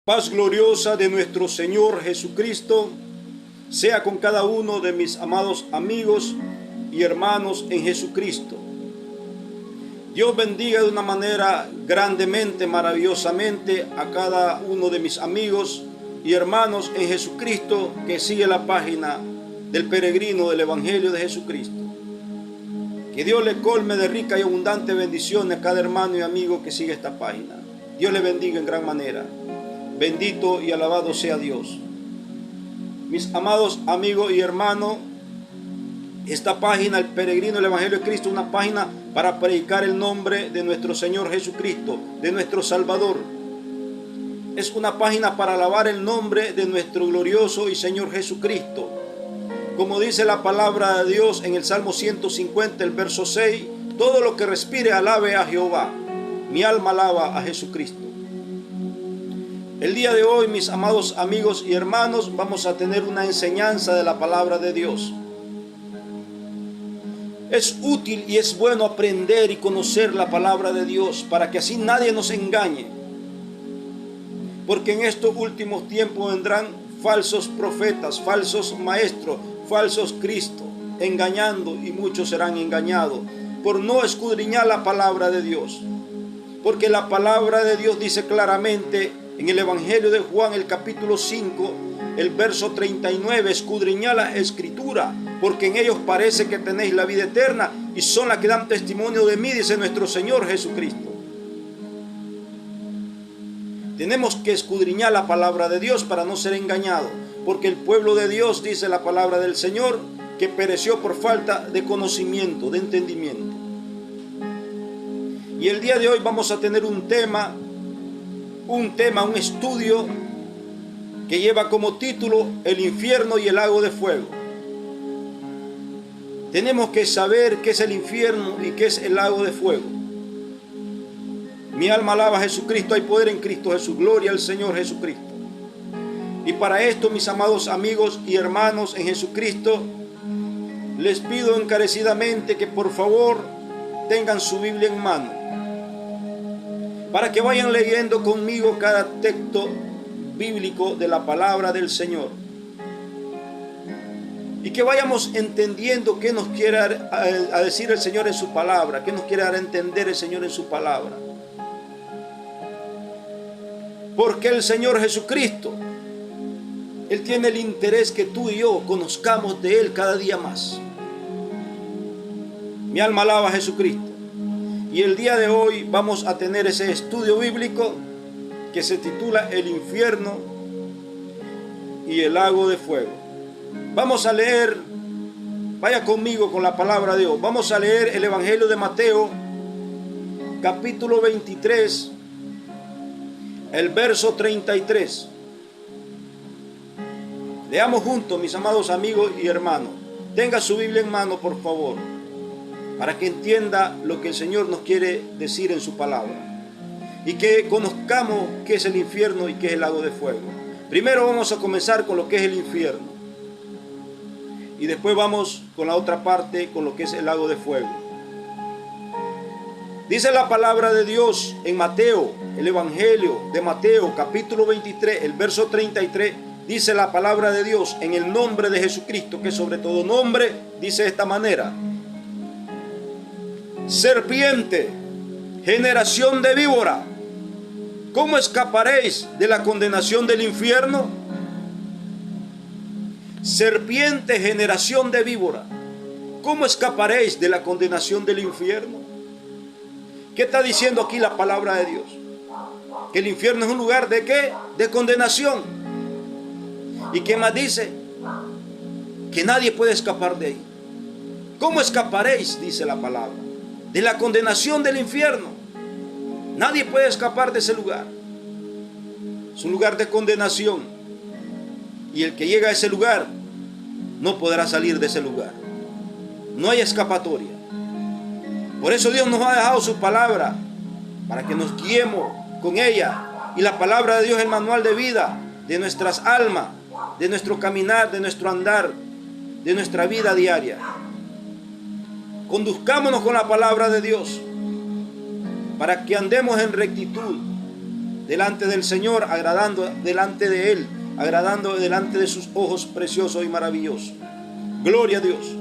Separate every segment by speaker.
Speaker 1: Paz gloriosa de nuestro Señor Jesucristo sea con cada uno de mis amados amigos y hermanos en Jesucristo. Dios bendiga de una manera grandemente, maravillosamente a cada uno de mis amigos y hermanos en Jesucristo que sigue la página del peregrino del Evangelio de Jesucristo. Que Dios le colme de rica y abundante bendiciones a cada hermano y amigo que sigue esta página. Dios le bendiga en gran manera. Bendito y alabado sea Dios. Mis amados amigos y hermanos, esta página, el peregrino del Evangelio de Cristo, es una página para predicar el nombre de nuestro Señor Jesucristo, de nuestro Salvador. Es una página para alabar el nombre de nuestro glorioso y Señor Jesucristo. Como dice la palabra de Dios en el Salmo 150, el verso 6, todo lo que respire alabe a Jehová. Mi alma alaba a Jesucristo. El día de hoy, mis amados amigos y hermanos, vamos a tener una enseñanza de la palabra de Dios. Es útil y es bueno aprender y conocer la palabra de Dios para que así nadie nos engañe. Porque en estos últimos tiempos vendrán falsos profetas, falsos maestros, falsos Cristos, engañando, y muchos serán engañados por no escudriñar la palabra de Dios. Porque la palabra de Dios dice claramente en el Evangelio de Juan, el capítulo 5, el verso 39, escudriñad la Escritura, porque en ellos parece que tenéis la vida eterna y son las que dan testimonio de mí, dice nuestro Señor Jesucristo. Tenemos que escudriñar la palabra de Dios para no ser engañados, porque el pueblo de Dios, dice la palabra del Señor, que pereció por falta de conocimiento, de entendimiento. Y el día de hoy vamos a tener un estudio que lleva como título el infierno y el lago de fuego. Tenemos que saber qué es el infierno y qué es el lago de fuego. Mi alma alaba a Jesucristo, hay poder en Cristo Jesús, gloria al Señor Jesucristo. Y para esto, mis amados amigos y hermanos en Jesucristo, les pido encarecidamente que por favor tengan su Biblia en mano, para que vayan leyendo conmigo cada texto bíblico de la palabra del Señor. Y que vayamos entendiendo qué nos quiere a decir el Señor en su palabra, qué nos quiere dar a entender el Señor en su palabra. Porque el Señor Jesucristo, Él tiene el interés que tú y yo conozcamos de Él cada día más. Mi alma alaba a Jesucristo. Y el día de hoy vamos a tener ese estudio bíblico que se titula El infierno y el lago de fuego. Vamos a leer, vaya conmigo con la palabra de Dios. Vamos a leer el Evangelio de Mateo, capítulo 23, el verso 33. Leamos juntos, mis amados amigos y hermanos. Tenga su Biblia en mano, por favor, para que entienda lo que el Señor nos quiere decir en su palabra y que conozcamos qué es el infierno y qué es el lago de fuego. Primero vamos a comenzar con lo que es el infierno y después vamos con la otra parte, con lo que es el lago de fuego. Dice la palabra de Dios en Mateo, el Evangelio de Mateo, capítulo 23, el verso 33, dice la palabra de Dios en el nombre de Jesucristo, que sobre todo nombre, dice de esta manera: serpiente, generación de víbora, ¿cómo escaparéis de la condenación del infierno? Serpiente, generación de víbora, ¿cómo escaparéis de la condenación del infierno? ¿Qué está diciendo aquí la palabra de Dios? Que el infierno es un lugar ¿de qué? De condenación. ¿Y qué más dice? Que nadie puede escapar de ahí. ¿Cómo escaparéis? Dice la palabra. De la condenación del infierno. Nadie puede escapar de ese lugar. Es un lugar de condenación. Y el que llega a ese lugar no podrá salir de ese lugar. No hay escapatoria. Por eso Dios nos ha dejado su palabra, para que nos guiemos con ella. Y la palabra de Dios es el manual de vida de nuestras almas, de nuestro caminar, de nuestro andar, de nuestra vida diaria. Conduzcámonos con la palabra de Dios para que andemos en rectitud, delante del Señor, agradando delante de Él, agradando delante de sus ojos preciosos y maravillosos. Gloria a Dios.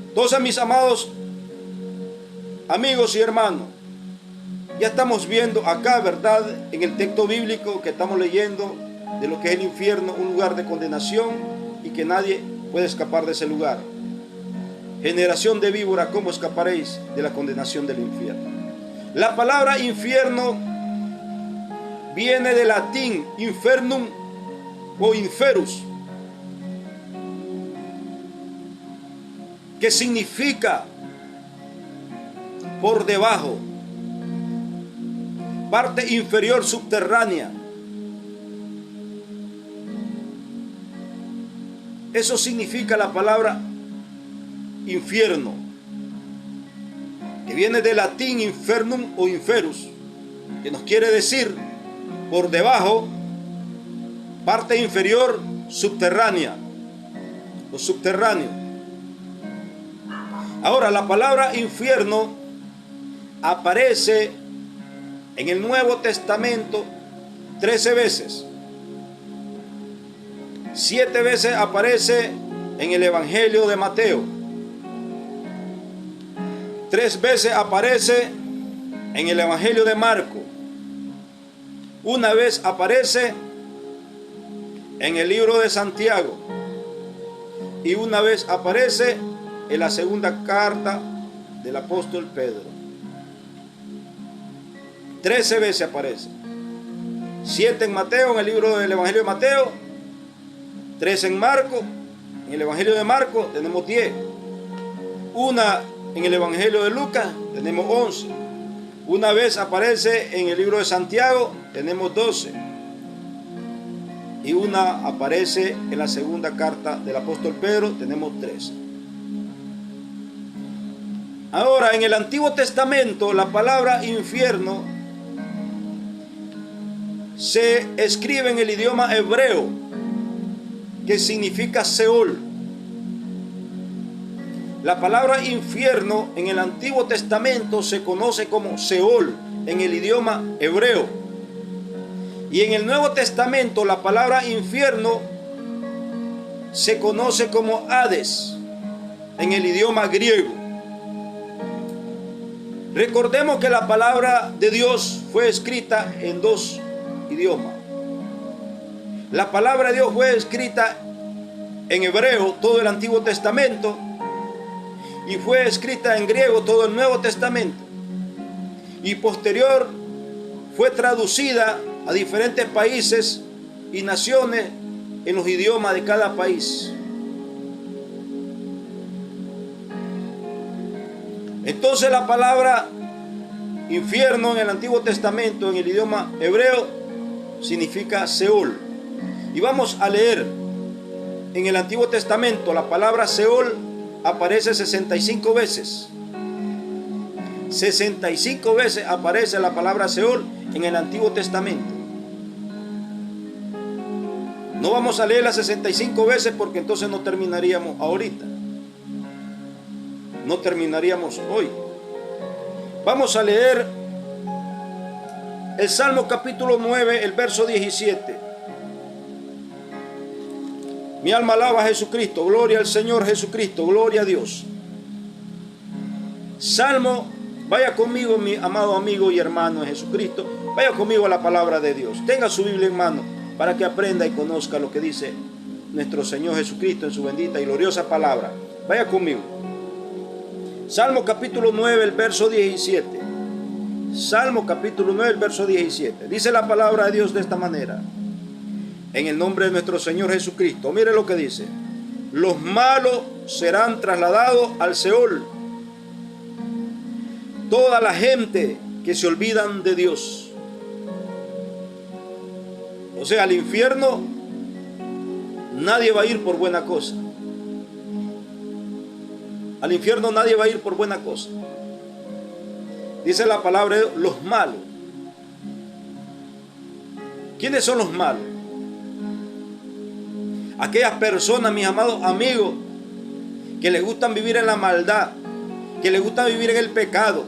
Speaker 1: Entonces, mis amados amigos y hermanos, ya estamos viendo acá, ¿verdad?, en el texto bíblico que estamos leyendo, de lo que es el infierno, un lugar de condenación y que nadie puede escapar de ese lugar. Generación de víbora, ¿cómo escaparéis de la condenación del infierno? La palabra infierno viene del latín infernum o inferus, que significa por debajo, parte inferior subterránea. Eso significa la palabra infierno, que viene del latín infernum o inferus, que nos quiere decir por debajo, parte inferior subterránea o subterráneo. Ahora, la palabra infierno aparece en el Nuevo Testamento 13 veces. 7 veces aparece en el Evangelio de Mateo. 3 veces aparece en el Evangelio de Marco. 1 vez aparece en el libro de Santiago. Y 1 vez aparece en la segunda carta del apóstol Pedro. 13 veces aparece. 7 en Mateo, en el libro del Evangelio de Mateo. 3 en Marco. En el Evangelio de Marco tenemos 10. 1 en el Evangelio de Lucas tenemos 11. 1 vez aparece en el libro de Santiago, tenemos 12. Y 1 aparece en la segunda carta del apóstol Pedro, tenemos 13. Ahora, en el Antiguo Testamento, la palabra infierno se escribe en el idioma hebreo, que significa Seol. La palabra infierno en el Antiguo Testamento se conoce como Seol en el idioma hebreo. Y en el Nuevo Testamento la palabra infierno se conoce como Hades en el idioma griego. Recordemos que la palabra de Dios fue escrita en 2 idiomas. La palabra de Dios fue escrita en hebreo, todo el Antiguo Testamento, y fue escrita en griego, todo el Nuevo Testamento. Y posterior fue traducida a diferentes países y naciones en los idiomas de cada país. Entonces la palabra infierno en el Antiguo Testamento, en el idioma hebreo, significa Seol. Y vamos a leer en el Antiguo Testamento la palabra Seol aparece 65 veces. 65 veces aparece la palabra Seol en el Antiguo Testamento. No vamos a leer las 65 veces porque entonces no terminaríamos ahorita. No terminaríamos hoy. Vamos a leer el Salmo capítulo 9, el verso 17. Mi alma alaba a Jesucristo, gloria al Señor Jesucristo, gloria a Dios. Salmo, vaya conmigo, mi amado amigo y hermano en Jesucristo, vaya conmigo a la palabra de Dios. Tenga su Biblia en mano para que aprenda y conozca lo que dice nuestro Señor Jesucristo en su bendita y gloriosa palabra. Vaya conmigo. Salmo capítulo 9, el verso 17. Salmo capítulo 9, el verso 17. Dice la palabra de Dios de esta manera. En el nombre de nuestro Señor Jesucristo. Mire lo que dice. Los malos serán trasladados al Seol. Toda la gente que se olvidan de Dios. O sea, al infierno nadie va a ir por buena cosa. Al infierno nadie va a ir por buena cosa. Dice la palabra de Dios, los malos. ¿Quiénes son los malos? Aquellas personas, mis amados amigos, que les gustan vivir en la maldad, que les gusta vivir en el pecado,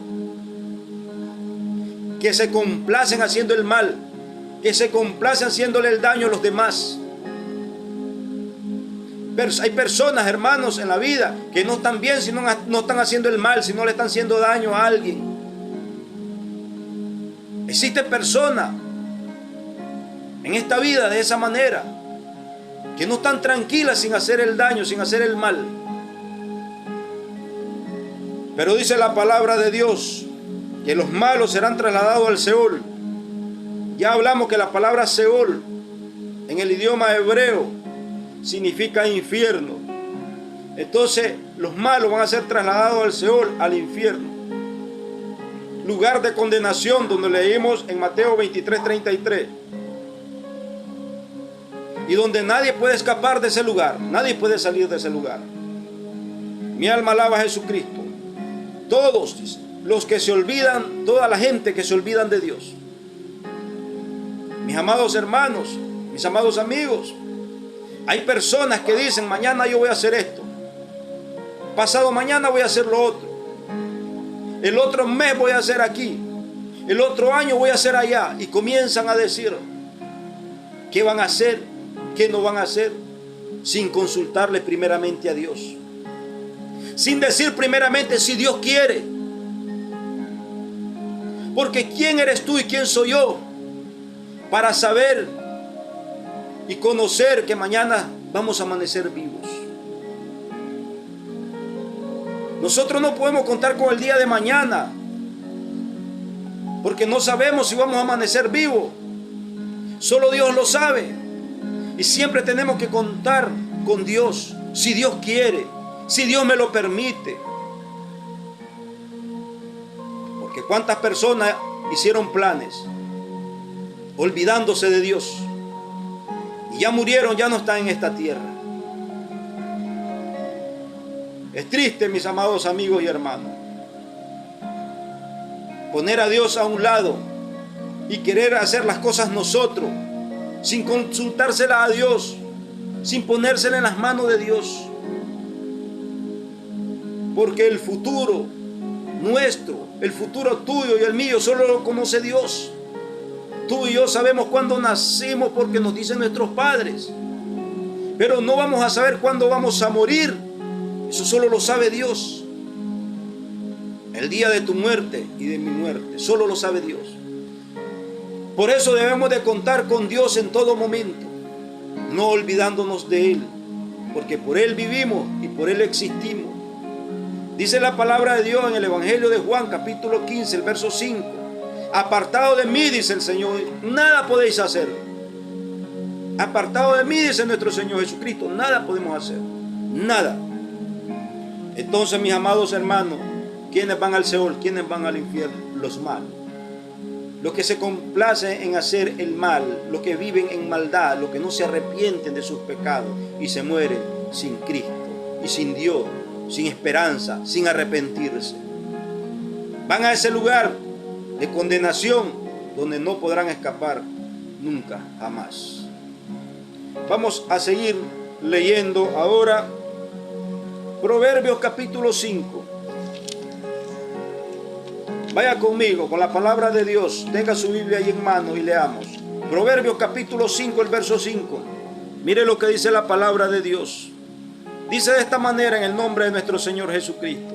Speaker 1: que se complacen haciendo el mal, que se complacen haciéndole el daño a los demás. Hay personas, hermanos, en la vida que no están bien si no están haciendo el mal, si no le están haciendo daño a alguien. Existen personas en esta vida de esa manera, que no están tranquilas sin hacer el daño, sin hacer el mal. Pero dice la palabra de Dios que los malos serán trasladados al Seol. Ya hablamos que la palabra Seol en el idioma hebreo significa infierno. Entonces los malos van a ser trasladados al Seol, al infierno, lugar de condenación, donde leímos en Mateo 23:33, y donde nadie puede escapar de ese lugar, nadie puede salir de ese lugar. Mi alma alaba a Jesucristo. Todos los que se olvidan, toda la gente que se olvidan de Dios, mis amados hermanos, mis amados amigos, hay personas que dicen: mañana yo voy a hacer esto, pasado mañana voy a hacer lo otro, el otro mes voy a hacer aquí, el otro año voy a hacer allá, y comienzan a decir qué van a hacer, qué no van a hacer, sin consultarle primeramente a Dios, sin decir primeramente si Dios quiere. Porque ¿quién eres tú y quién soy yo para saber y conocer que mañana vamos a amanecer vivos? Nosotros no podemos contar con el día de mañana, porque no sabemos si vamos a amanecer vivos. Solo Dios lo sabe. Y siempre tenemos que contar con Dios, si Dios quiere, si Dios me lo permite. Porque cuántas personas hicieron planes olvidándose de Dios, y ya murieron, ya no están en esta tierra. Es triste, mis amados amigos y hermanos, poner a Dios a un lado y querer hacer las cosas nosotros, sin consultársela a Dios, sin ponérsela en las manos de Dios. Porque el futuro nuestro, el futuro tuyo y el mío, solo lo conoce Dios. Tú y yo sabemos cuándo nacimos porque nos dicen nuestros padres, pero no vamos a saber cuándo vamos a morir. Eso solo lo sabe Dios. El día de tu muerte y de mi muerte, solo lo sabe Dios. Por eso debemos de contar con Dios en todo momento, no olvidándonos de Él, porque por Él vivimos y por Él existimos. Dice la palabra de Dios en el Evangelio de Juan, capítulo 15, el verso 5. Apartado de mí, dice el Señor, nada podéis hacer. Apartado de mí, dice nuestro Señor Jesucristo, nada podemos hacer. Nada. Entonces, mis amados hermanos, ¿quiénes van al Seol? ¿Quiénes van al infierno? Los malos. Los que se complacen en hacer el mal, los que viven en maldad, los que no se arrepienten de sus pecados y se mueren sin Cristo y sin Dios, sin esperanza, sin arrepentirse. Van a ese lugar de condenación donde no podrán escapar nunca, jamás. Vamos a seguir leyendo ahora Proverbios capítulo 5. Vaya conmigo con la palabra de Dios, tenga su Biblia ahí en mano y leamos. Proverbios capítulo 5, el verso 5. Mire lo que dice la palabra de Dios. Dice de esta manera en el nombre de nuestro Señor Jesucristo: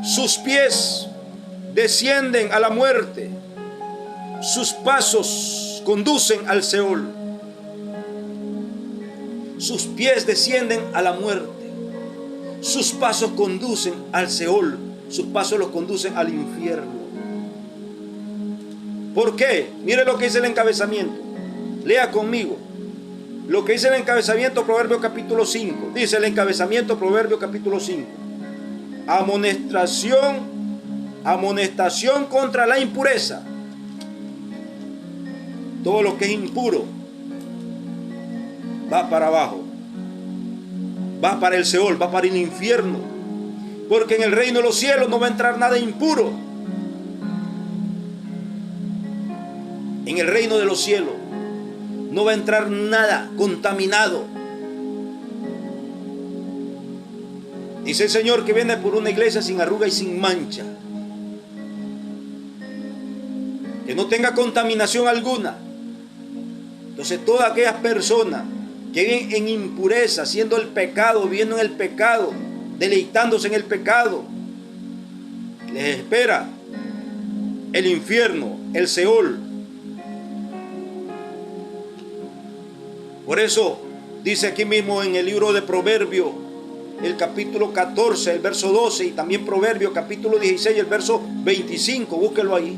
Speaker 1: sus pies descienden a la muerte, sus pasos conducen al Seol. Sus pies descienden a la muerte, sus pasos conducen al Seol, sus pasos los conducen al infierno. ¿Por qué? Mire lo que dice el encabezamiento. Lea conmigo lo que dice el encabezamiento, Proverbios capítulo 5. Dice el encabezamiento, Proverbios capítulo 5. Amonestación contra la impureza. Todo lo que es impuro va para abajo, va para el Seol, va para el infierno, porque en el reino de los cielos no va a entrar nada impuro. En el reino de los cielos no va a entrar nada contaminado. Dice el Señor que viene por una iglesia sin arruga y sin mancha. no tenga contaminación alguna. Entonces todas aquellas personas que viven en impureza, haciendo el pecado, viviendo en el pecado, deleitándose en el pecado, les espera el infierno, el Seol. Por eso dice aquí mismo en el libro de Proverbios, el capítulo 14, el verso 12, y también Proverbios capítulo 16, el verso 25, búsquelo ahí.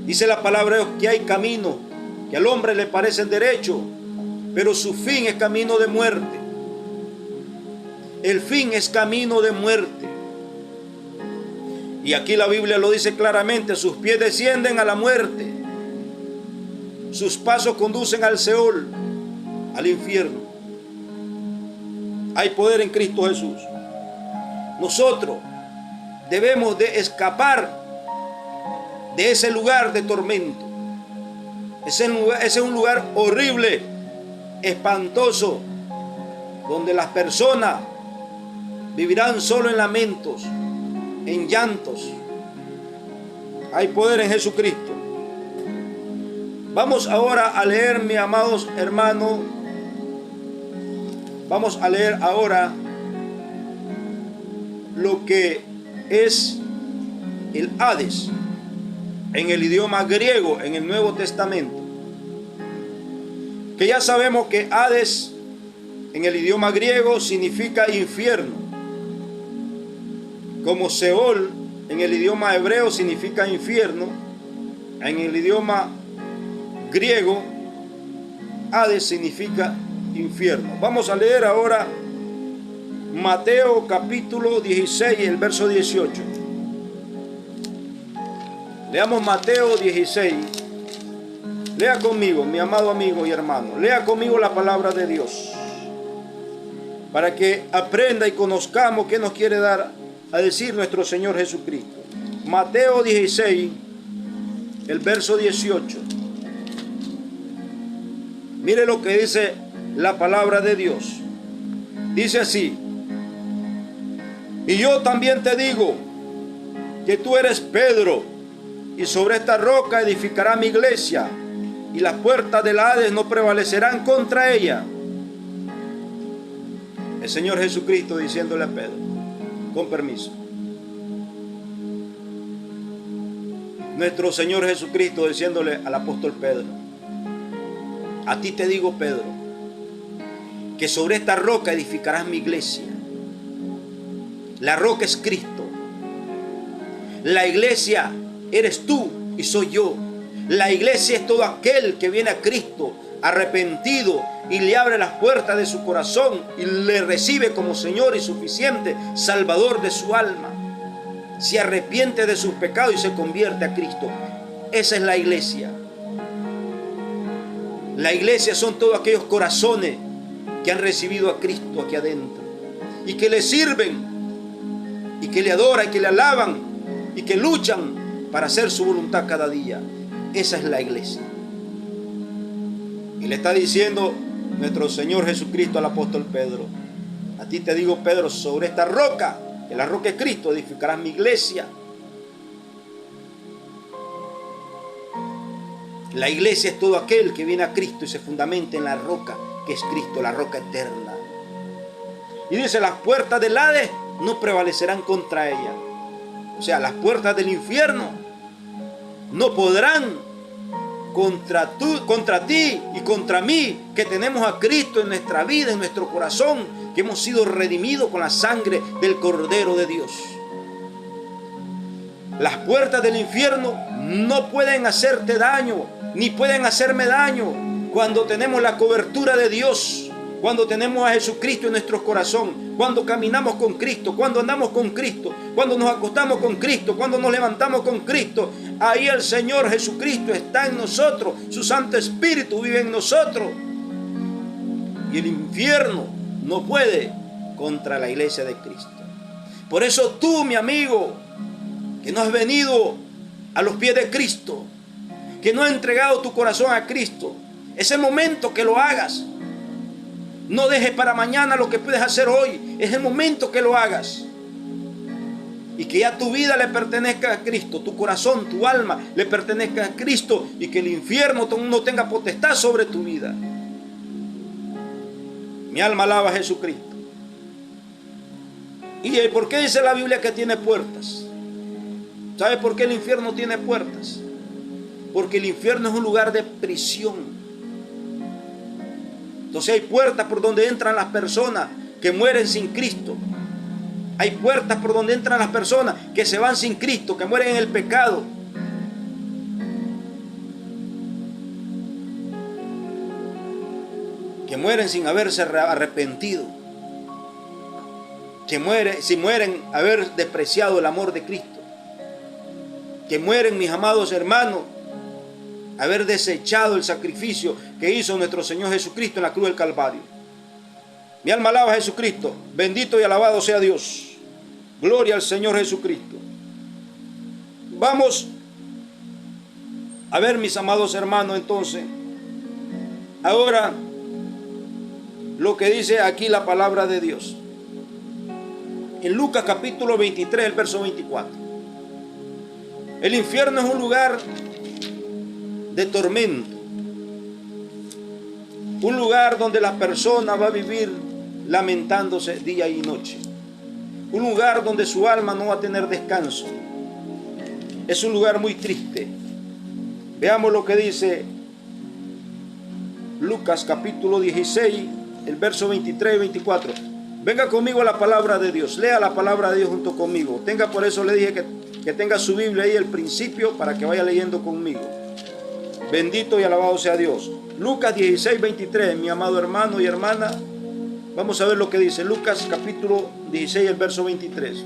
Speaker 1: Dice la palabra de Dios que hay caminos que al hombre le parecen derechos, pero su fin es camino de muerte. El fin es camino de muerte. Y aquí la Biblia lo dice claramente: sus pies descienden a la muerte, sus pasos conducen al Seol, al infierno. Hay poder en Cristo Jesús. Nosotros debemos de escapar de ese lugar de tormento. Ese es un lugar horrible, espantoso, donde las personas vivirán solo en lamentos, en llantos. Hay poder en Jesucristo. Vamos ahora a leer, mis amados hermanos, vamos a leer ahora lo que es el Hades en el idioma griego en el Nuevo Testamento. Que ya sabemos que Hades en el idioma griego significa infierno, como Seol en el idioma hebreo significa infierno. En el idioma griego, Hades significa infierno. Vamos a leer ahora Mateo capítulo 16, el verso 18. Leamos Mateo 16. Lea conmigo, mi amado amigo y hermano. Lea conmigo la palabra de Dios, para que aprenda y conozcamos qué nos quiere dar a decir nuestro Señor Jesucristo. Mateo 16, el verso 18. Mire lo que dice la palabra de Dios. Dice así: y yo también te digo que tú eres Pedro, y sobre esta roca edificará mi iglesia, y las puertas del Hades no prevalecerán contra ella. El Señor Jesucristo diciéndole a Pedro, con permiso. Nuestro Señor Jesucristo diciéndole al apóstol Pedro: a ti te digo, Pedro, que sobre esta roca edificarás mi iglesia. La roca es Cristo. La iglesia eres tú y soy yo. La iglesia es todo aquel que viene a Cristo arrepentido y le abre las puertas de su corazón y le recibe como Señor y suficiente Salvador de su alma. Se arrepiente de sus pecados y se convierte a Cristo. Esa es la iglesia. La iglesia son todos aquellos corazones que han recibido a Cristo aquí adentro y que le sirven y que le adoran y que le alaban y que luchan para hacer su voluntad cada día. Esa es la iglesia. Y le está diciendo nuestro Señor Jesucristo al apóstol Pedro: a ti te digo, Pedro, sobre esta roca, que la roca es Cristo, edificarás mi iglesia. La iglesia es todo aquel que viene a Cristo y se fundamenta en la roca, que es Cristo, la roca eterna. Y dice: las puertas del Hades no prevalecerán contra ella. O sea, las puertas del infierno no podrán contra ti y contra mí, que tenemos a Cristo en nuestra vida, en nuestro corazón, que hemos sido redimidos con la sangre del Cordero de Dios. Las puertas del infierno no pueden hacerte daño, ni pueden hacerme daño, cuando tenemos la cobertura de Dios, cuando tenemos a Jesucristo en nuestro corazón, cuando caminamos con Cristo, cuando andamos con Cristo, cuando nos acostamos con Cristo, cuando nos levantamos con Cristo. Ahí el Señor Jesucristo está en nosotros, su Santo Espíritu vive en nosotros. Y el infierno no puede contra la iglesia de Cristo. Por eso tú, mi amigo, que no has venido a los pies de Cristo, que no has entregado tu corazón a Cristo, es el momento que lo hagas. No dejes para mañana lo que puedes hacer hoy. Es el momento que lo hagas. y que ya tu vida le pertenezca a Cristo, tu corazón, tu alma le pertenezca a Cristo, y que el infierno no tenga potestad sobre tu vida. Mi alma alaba a Jesucristo. ¿Y por qué dice la Biblia que tiene puertas? ¿Sabe por qué el infierno tiene puertas? Porque el infierno es un lugar de prisión. Entonces hay puertas por donde entran las personas que mueren sin Cristo. Hay puertas por donde entran las personas que se van sin Cristo, que mueren en el pecado. Que mueren sin haberse arrepentido. Si mueren haber despreciado el amor de Cristo. Que mueren, mis amados hermanos, haber desechado el sacrificio que hizo nuestro Señor Jesucristo en la cruz del Calvario. Mi alma alaba a Jesucristo. Bendito y alabado sea Dios. Gloria al Señor Jesucristo. Vamos a ver, mis amados hermanos, entonces, ahora lo que dice aquí la palabra de Dios. En Lucas capítulo 23, el verso 24. El infierno es un lugar de tormento. Un lugar donde la persona va a vivir lamentándose día y noche. Un lugar donde su alma no va a tener descanso. Es un lugar muy triste. Veamos lo que dice Lucas capítulo 16, el verso 23 y 24. Venga conmigo a la palabra de Dios. Lea la palabra de Dios junto conmigo. Por eso le dije que tenga su Biblia ahí al principio para que vaya leyendo conmigo. Bendito y alabado sea Dios. Lucas 16, 23, mi amado hermano y hermana. Vamos a ver lo que dice Lucas capítulo 16, el verso 23.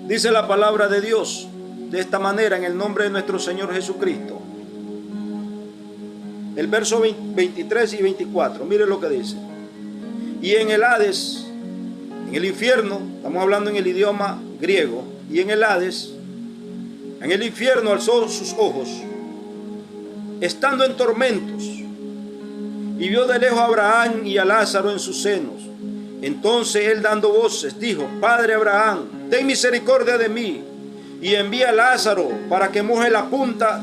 Speaker 1: Dice la palabra de Dios de esta manera, en el nombre de nuestro Señor Jesucristo. El verso 23 y 24, mire lo que dice. Y en el Hades, en el infierno, estamos hablando en el idioma griego, y en el Hades, en el infierno alzó sus ojos, estando en tormentos, y vio de lejos a Abraham y a Lázaro en sus senos. Entonces él, dando voces, dijo: Padre Abraham, ten misericordia de mí, y envía a Lázaro para que moje la punta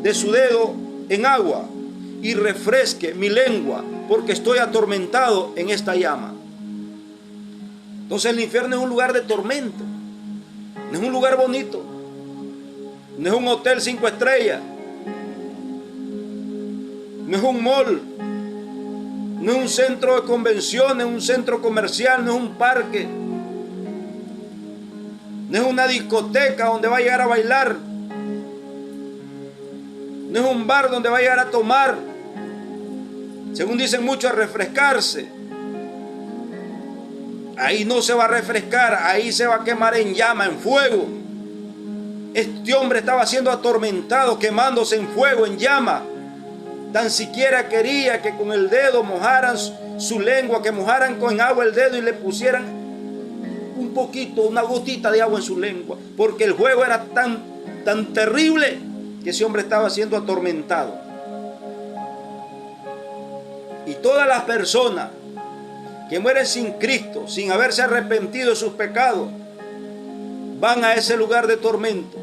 Speaker 1: de su dedo en agua y refresque mi lengua, porque estoy atormentado en esta llama. Entonces el infierno es un lugar de tormento. No es un lugar bonito. No es un hotel 5 estrellas. No es un mall. No es un centro de convenciones, un centro comercial, no es un parque. No es una discoteca donde va a llegar a bailar. No es un bar donde va a llegar a tomar. Según dicen muchos, a refrescarse. Ahí no se va a refrescar, ahí se va a quemar en llama, en fuego. Este hombre estaba siendo atormentado, quemándose en fuego, en llama. Tan siquiera quería que con el dedo mojaran su lengua, que mojaran con agua el dedo y le pusieran un poquito, una gotita de agua en su lengua, porque el fuego era tan terrible que ese hombre estaba siendo atormentado. Y todas las personas que mueren sin Cristo, sin haberse arrepentido de sus pecados, van a ese lugar de tormento.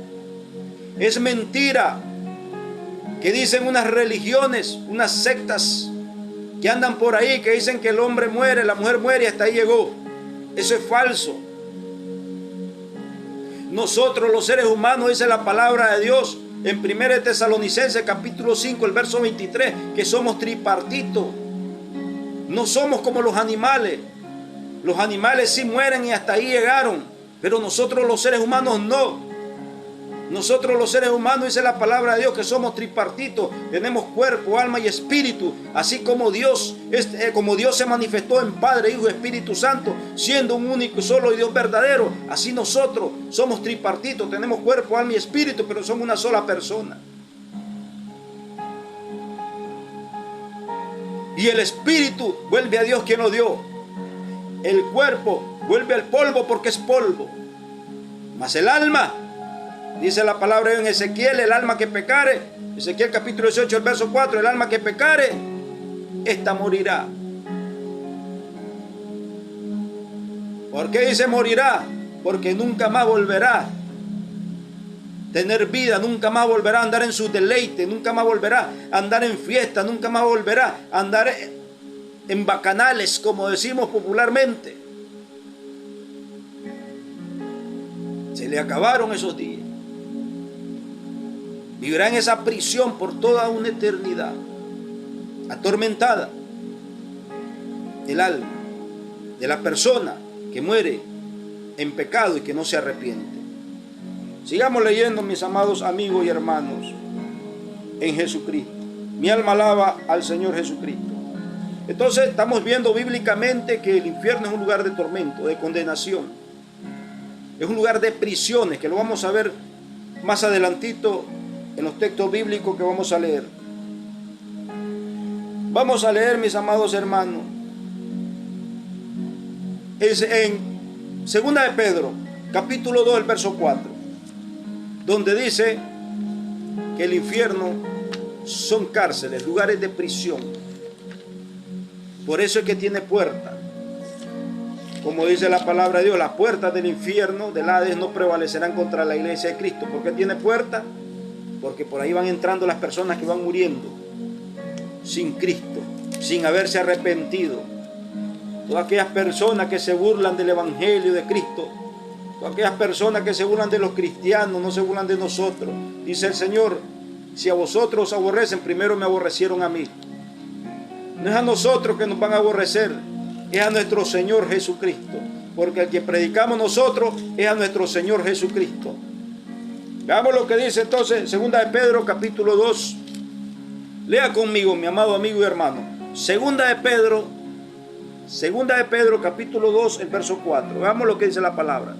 Speaker 1: Es mentira que dicen unas religiones, unas sectas que andan por ahí, que dicen que el hombre muere, la mujer muere y hasta ahí llegó. Eso es falso. Nosotros los seres humanos, dice la palabra de Dios en 1 Tesalonicenses capítulo 5, el verso 23, que somos tripartitos. No somos como los animales. Los animales sí mueren y hasta ahí llegaron, pero nosotros los seres humanos no. Nosotros los seres humanos, dice la palabra de Dios, que somos tripartitos, tenemos cuerpo, alma y espíritu, así como Dios se manifestó en Padre, Hijo y Espíritu Santo, siendo un único y solo Dios verdadero. Así nosotros somos tripartitos, tenemos cuerpo, alma y espíritu, pero somos una sola persona. Y el espíritu vuelve a Dios quien lo dio. El cuerpo vuelve al polvo porque es polvo. Mas el alma, dice la palabra en Ezequiel, el alma que pecare, Ezequiel capítulo 18, el verso 4, el alma que pecare, esta morirá. ¿Por qué dice morirá? Porque nunca más volverá a tener vida, nunca más volverá a andar en su deleite, nunca más volverá a andar en fiesta, nunca más volverá a andar en bacanales, como decimos popularmente. Se le acabaron esos días. Vivirá en esa prisión por toda una eternidad, atormentada. El alma de la persona que muere en pecado y que no se arrepiente. Sigamos leyendo, mis amados amigos y hermanos, en Jesucristo. Mi alma alaba al Señor Jesucristo. Entonces estamos viendo bíblicamente que el infierno es un lugar de tormento, de condenación. Es un lugar de prisiones, que lo vamos a ver más adelantito en los textos bíblicos que vamos a leer. Vamos a leer, mis amados hermanos, es en 2 de Pedro, capítulo 2, el verso 4, donde dice que el infierno son cárceles, lugares de prisión. Por eso es que tiene puerta. Como dice la palabra de Dios, las puertas del infierno, del Hades, no prevalecerán contra la iglesia de Cristo. ¿Por qué tiene puerta? Porque por ahí van entrando las personas que van muriendo sin Cristo, sin haberse arrepentido. Todas aquellas personas que se burlan del evangelio de Cristo, todas aquellas personas que se burlan de los cristianos, no se burlan de nosotros. Dice el Señor: si a vosotros os aborrecen, primero me aborrecieron a mí. No es a nosotros que nos van a aborrecer, es a nuestro Señor Jesucristo, porque el que predicamos nosotros es a nuestro Señor Jesucristo. Veamos lo que dice entonces 2 de Pedro capítulo 2. Lea conmigo, mi amado amigo y hermano. 2 de Pedro capítulo 2, el verso 4. Veamos lo que dice la palabra.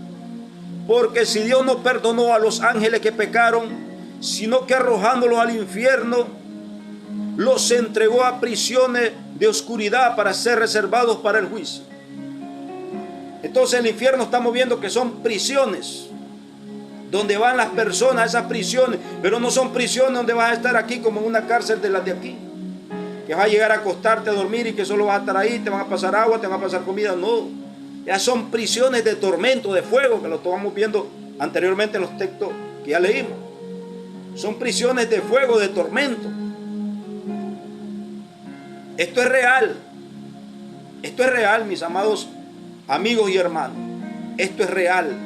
Speaker 1: Porque si Dios no perdonó a los ángeles que pecaron, sino que arrojándolos al infierno, los entregó a prisiones de oscuridad para ser reservados para el juicio. Entonces el infierno estamos viendo que son prisiones donde van las personas a esas prisiones, pero no son prisiones donde vas a estar aquí como en una cárcel de las de aquí, que vas a llegar a acostarte a dormir y que solo vas a estar ahí, te van a pasar agua, te van a pasar comida. No, ya son prisiones de tormento, de fuego, que lo estamos viendo anteriormente en los textos que ya leímos. Son prisiones de fuego, de tormento. Esto es real, mis amados amigos y hermanos. Esto es real.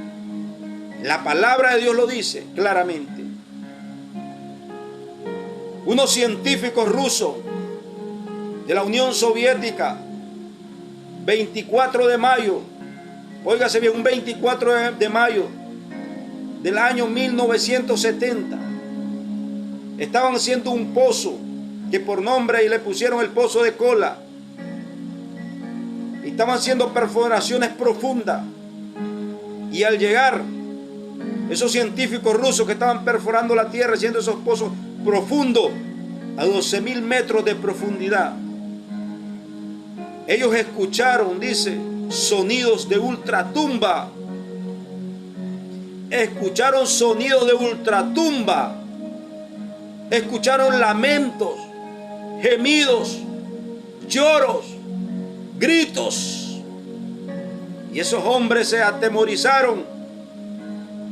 Speaker 1: La palabra de Dios lo dice claramente. Unos científicos rusos de la Unión Soviética, 24 de mayo, óigase bien, un 24 de mayo del año 1970, estaban haciendo un pozo que por nombre y le pusieron el pozo de Kola. Estaban haciendo perforaciones profundas. Y al llegar esos científicos rusos que estaban perforando la tierra, haciendo esos pozos profundos a 12.000 metros de profundidad, ellos escucharon, dice, sonidos de ultratumba. Escucharon sonidos de ultratumba. Escucharon lamentos, gemidos, lloros, gritos. Y esos hombres se atemorizaron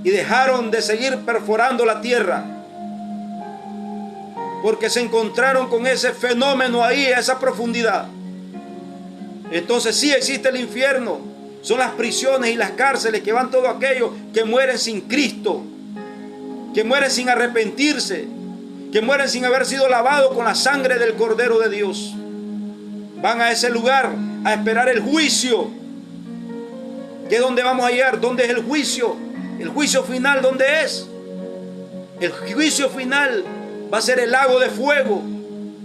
Speaker 1: y dejaron de seguir perforando la tierra, porque se encontraron con ese fenómeno ahí, a esa profundidad. Entonces sí existe el infierno. Son las prisiones y las cárceles que van todos aquellos que mueren sin Cristo, que mueren sin arrepentirse, que mueren sin haber sido lavados con la sangre del Cordero de Dios. Van a ese lugar a esperar el juicio. ¿Qué es donde vamos a llegar? ¿Dónde es el juicio? El juicio final, ¿dónde es? El juicio final va a ser el lago de fuego.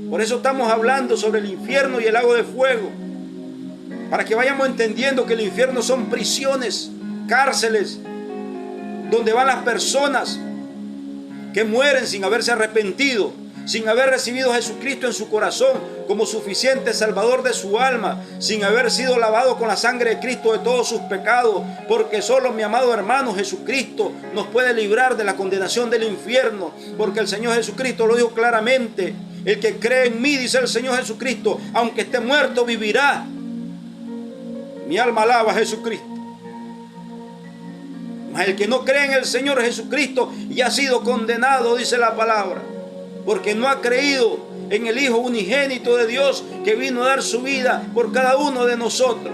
Speaker 1: Por eso estamos hablando sobre el infierno y el lago de fuego, para que vayamos entendiendo que el infierno son prisiones, cárceles, donde van las personas que mueren sin haberse arrepentido, sin haber recibido a Jesucristo en su corazón como suficiente salvador de su alma, sin haber sido lavado con la sangre de Cristo de todos sus pecados, porque solo, mi amado hermano, Jesucristo nos puede librar de la condenación del infierno, porque el Señor Jesucristo lo dijo claramente: el que cree en mí, dice el Señor Jesucristo, aunque esté muerto, vivirá. Mi alma alaba a Jesucristo. Mas el que no cree en el Señor Jesucristo ya ha sido condenado, dice la palabra, porque no ha creído en el Hijo unigénito de Dios que vino a dar su vida por cada uno de nosotros.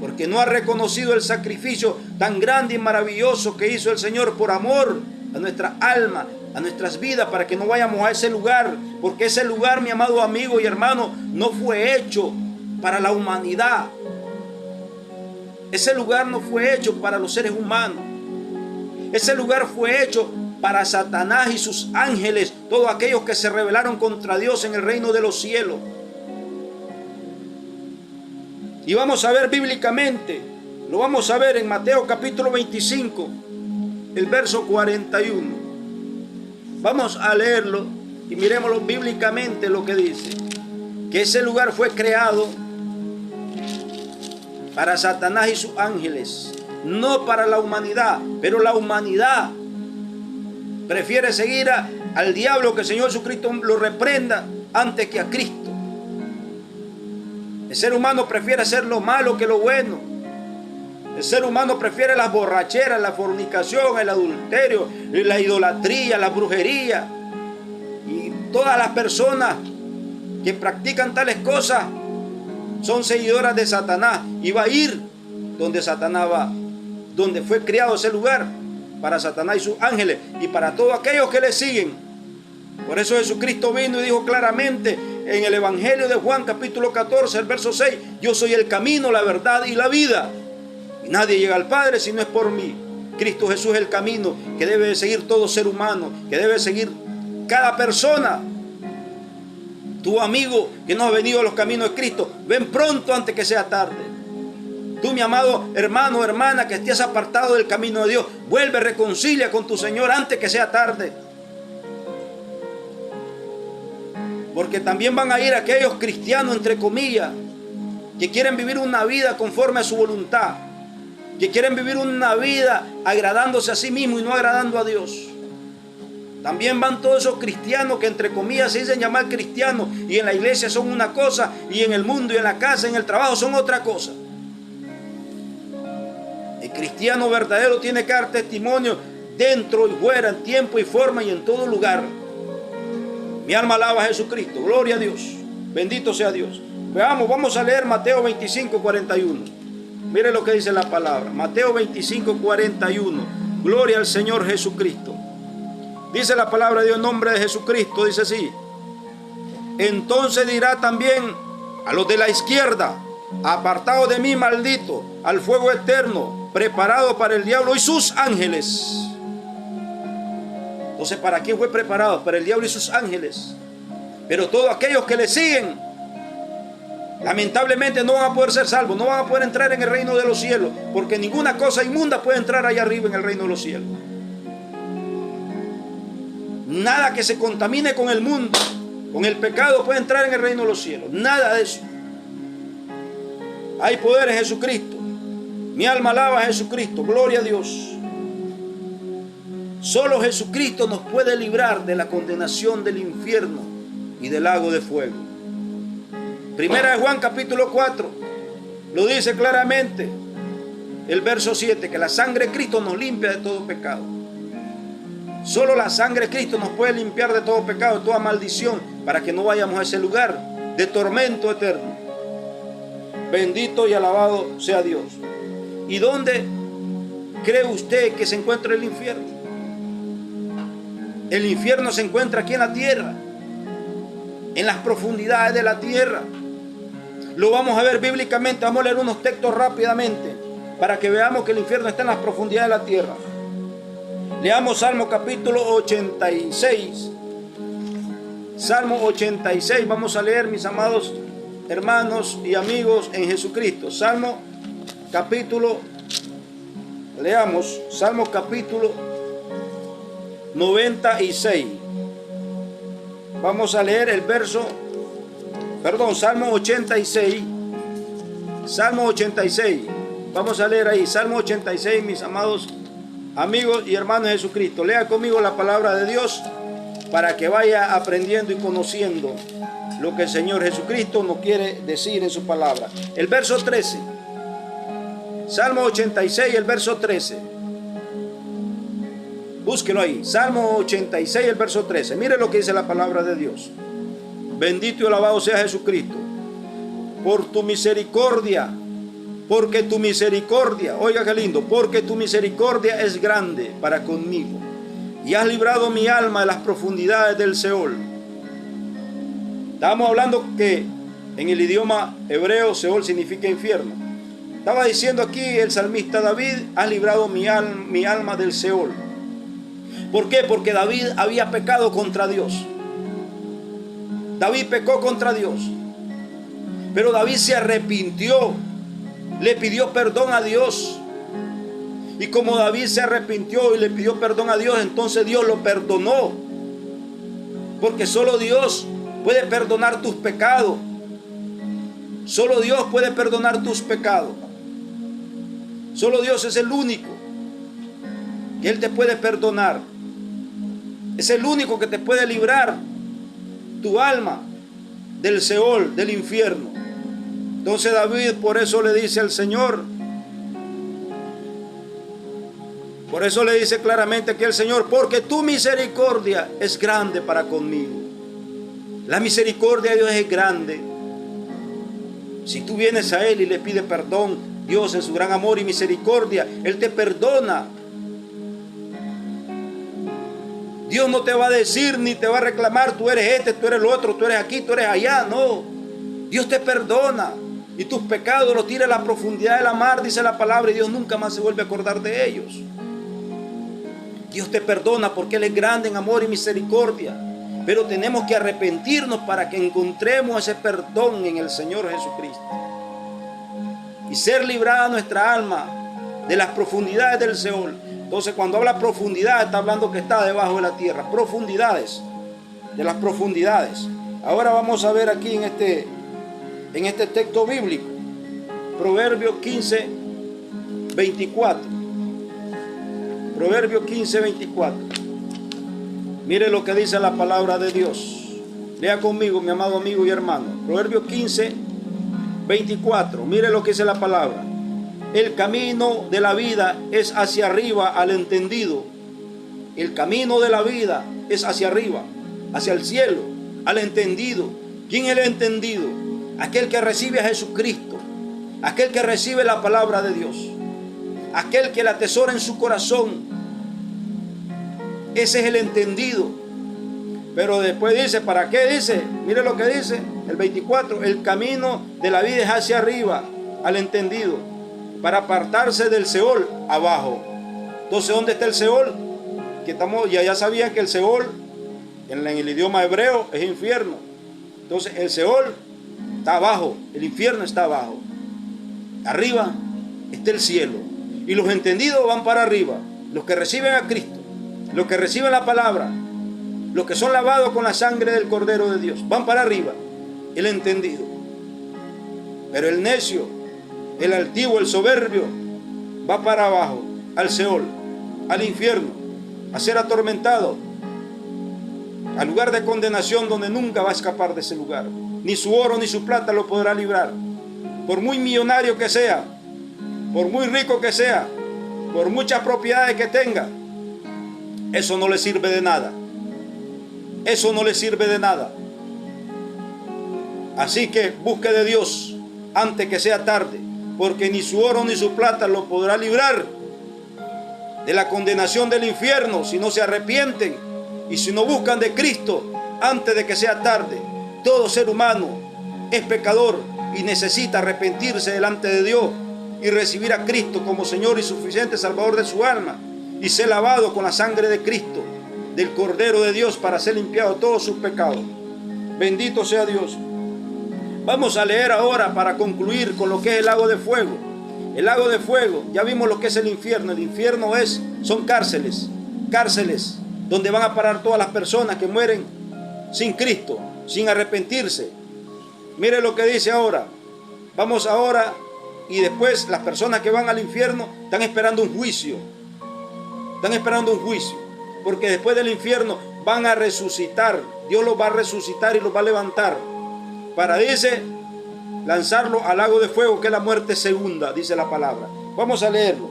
Speaker 1: Porque no ha reconocido el sacrificio tan grande y maravilloso que hizo el Señor por amor a nuestra alma, a nuestras vidas, para que no vayamos a ese lugar. Porque ese lugar, mi amado amigo y hermano, no fue hecho para la humanidad. Ese lugar no fue hecho para los seres humanos. Ese lugar fue hecho para Satanás y sus ángeles, todos aquellos que se rebelaron contra Dios en el reino de los cielos. Y vamos a ver bíblicamente, lo vamos a ver en Mateo capítulo 25, el verso 41. Vamos a leerlo y miremoslo bíblicamente lo que dice. Que ese lugar fue creado para Satanás y sus ángeles, no para la humanidad. Pero la humanidad prefiere seguir al diablo, que el Señor Jesucristo lo reprenda, antes que a Cristo. El ser humano prefiere hacer lo malo que lo bueno. El ser humano prefiere las borracheras, la fornicación, el adulterio, la idolatría, la brujería. Y todas las personas que practican tales cosas son seguidoras de Satanás, y va a ir donde Satanás va, donde fue creado ese lugar para Satanás y sus ángeles y para todos aquellos que le siguen. Por eso Jesucristo vino y dijo claramente en el Evangelio de Juan capítulo 14, el verso 6: yo soy el camino, la verdad y la vida, y nadie llega al Padre si no es por mí. Cristo Jesús es el camino que debe de seguir todo ser humano, que debe seguir cada persona. Tu amigo que no ha venido a los caminos de Cristo, ven pronto antes que sea tarde. Tú, mi amado hermano o hermana, que estés apartado del camino de Dios, vuelve, reconcilia con tu Señor antes que sea tarde. Porque también van a ir aquellos cristianos, entre comillas, que quieren vivir una vida conforme a su voluntad, que quieren vivir una vida agradándose a sí mismo y no agradando a Dios. También van todos esos cristianos que entre comillas se dicen llamar cristianos, y en la iglesia son una cosa, y en el mundo y en la casa, en el trabajo son otra cosa. El cristiano verdadero tiene que dar testimonio dentro y fuera, en tiempo y forma y en todo lugar. Mi alma alaba a Jesucristo, gloria a Dios, bendito sea Dios. Veamos, vamos a leer Mateo 25, 41. Mire lo que dice la palabra, Mateo 25, 41. Gloria al Señor Jesucristo. Dice la palabra de Dios en nombre de Jesucristo, dice así: entonces dirá también a los de la izquierda: apartados de mí, maldito, al fuego eterno, preparado para el diablo y sus ángeles. Entonces, ¿para quién fue preparado? Para el diablo y sus ángeles. Pero todos aquellos que le siguen, lamentablemente no van a poder ser salvos, no van a poder entrar en el reino de los cielos, porque ninguna cosa inmunda puede entrar allá arriba en el reino de los cielos. Nada que se contamine con el mundo, con el pecado, puede entrar en el reino de los cielos. Nada de eso. Hay poder en Jesucristo. Mi alma alaba a Jesucristo. Gloria a Dios. Solo Jesucristo nos puede librar de la condenación del infierno y del lago de fuego. Primera de Juan capítulo 4 lo dice claramente, el verso 7, que la sangre de Cristo nos limpia de todo pecado. Solo la sangre de Cristo nos puede limpiar de todo pecado, de toda maldición, para que no vayamos a ese lugar de tormento eterno. Bendito y alabado sea Dios. ¿Y dónde cree usted que se encuentra el infierno? El infierno se encuentra aquí en la tierra, en las profundidades de la tierra. Lo vamos a ver bíblicamente. Vamos a leer unos textos rápidamente para que veamos que el infierno está en las profundidades de la tierra. Leamos Salmo capítulo 86. Salmo 86. Vamos a leer, mis amados hermanos y amigos en Jesucristo. Salmo capítulo, leamos Salmo capítulo 96. Vamos a leer el verso, Salmo 86. Salmo 86. Vamos a leer ahí, Salmo 86, mis amados amigos y hermanos de Jesucristo. Lea conmigo la palabra de Dios para que vaya aprendiendo y conociendo lo que el Señor Jesucristo nos quiere decir en su palabra. El verso 13. Salmo 86, el verso 13. Búsquelo ahí. Salmo 86, el verso 13. Mire lo que dice la palabra de Dios. Bendito y alabado sea Jesucristo. Por tu misericordia, porque tu misericordia, oiga qué lindo, porque tu misericordia es grande para conmigo. Y has librado mi alma de las profundidades del Seol. Estábamos hablando que en el idioma hebreo Seol significa infierno. Estaba diciendo aquí el salmista David, has librado mi alma del Seol. ¿Por qué? Porque David había pecado contra Dios. David pecó contra Dios. Pero David se arrepintió. Le pidió perdón a Dios. Y como David se arrepintió y le pidió perdón a Dios, entonces Dios lo perdonó. Porque solo Dios puede perdonar tus pecados. Solo Dios puede perdonar tus pecados. Solo Dios es el único que Él te puede perdonar. Es el único que te puede librar tu alma del Seol, del infierno. Entonces David por eso le dice al Señor, por eso le dice claramente aquí al Señor, porque tu misericordia es grande para conmigo. La misericordia de Dios es grande. Si tú vienes a Él y le pides perdón, Dios en su gran amor y misericordia, Él te perdona. Dios no te va a decir ni te va a reclamar, tú eres este, tú eres el otro, tú eres aquí, tú eres allá. No, Dios te perdona y tus pecados los tira a la profundidad de la mar, dice la palabra, y Dios nunca más se vuelve a acordar de ellos. Dios te perdona porque Él es grande en amor y misericordia, pero tenemos que arrepentirnos para que encontremos ese perdón en el Señor Jesucristo y ser librada nuestra alma de las profundidades del Seol. Entonces cuando habla profundidad está hablando que está debajo de la tierra, profundidades, de las profundidades. Ahora vamos a ver aquí en este texto bíblico, Proverbios 15, 24. Proverbios 15, 24. Mire lo que dice la palabra de Dios. Lea conmigo, mi amado amigo y hermano. Proverbios 15, 24. Mire lo que dice la palabra. El camino de la vida es hacia arriba al entendido. El camino de la vida es hacia arriba, hacia el cielo, al entendido. ¿Quién es el entendido? Aquel que recibe a Jesucristo, aquel que recibe la palabra de Dios, aquel que la atesora en su corazón. Ese es el entendido. Pero después dice, ¿para qué dice? Mire lo que dice el 24. El camino de la vida es hacia arriba al entendido, para apartarse del Seol, abajo. Entonces, ¿dónde está el Seol? Que estamos, ya sabían que el Seol en el idioma hebreo es infierno. Entonces el Seol está abajo, el infierno está abajo. Arriba está el cielo. Y los entendidos van para arriba, los que reciben a Cristo, los que reciben la palabra, los que son lavados con la sangre del Cordero de Dios, van para arriba, el entendido. Pero el necio, el altivo, el soberbio, va para abajo, al Seol, al infierno, a ser atormentado, al lugar de condenación donde nunca va a escapar de ese lugar. Ni su oro ni su plata lo podrá librar. Por muy millonario que sea, por muy rico que sea, por muchas propiedades que tenga, eso no le sirve de nada. Eso no le sirve de nada. Así que busque de Dios antes que sea tarde, porque ni su oro ni su plata lo podrá librar de la condenación del infierno si no se arrepienten y si no buscan de Cristo antes de que sea tarde. Todo ser humano es pecador y necesita arrepentirse delante de Dios y recibir a Cristo como Señor y suficiente Salvador de su alma y ser lavado con la sangre de Cristo, del Cordero de Dios, para ser limpiado de todos sus pecados. Bendito sea Dios. Vamos a leer ahora para concluir con lo que es el lago de fuego. El lago de fuego, ya vimos lo que es el infierno. El infierno son cárceles donde van a parar todas las personas que mueren sin Cristo, sin arrepentirse. Mire lo que dice ahora. Vamos ahora, y después las personas que van al infierno están esperando un juicio. Están esperando un juicio, porque después del infierno van a resucitar. Dios los va a resucitar y los va a levantar para, dice, lanzarlo al lago de fuego, que es la muerte segunda, dice la palabra. Vamos a leerlo.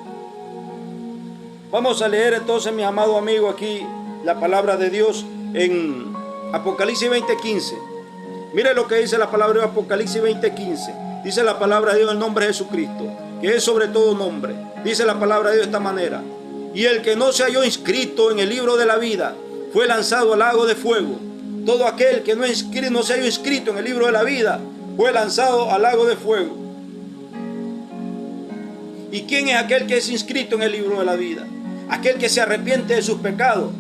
Speaker 1: Vamos a leer entonces, mi amado amigo, aquí la palabra de Dios en Apocalipsis 20:15. Mire lo que dice la palabra de Apocalipsis 20:15. Dice la palabra de Dios en el nombre de Jesucristo, que es sobre todo nombre. Dice la palabra de Dios de esta manera: y el que no se halló inscrito en el libro de la vida fue lanzado al lago de fuego. Todo aquel que no se halló inscrito en el libro de la vida fue lanzado al lago de fuego. ¿Y quién es aquel que es inscrito en el libro de la vida? Aquel que se arrepiente de sus pecados,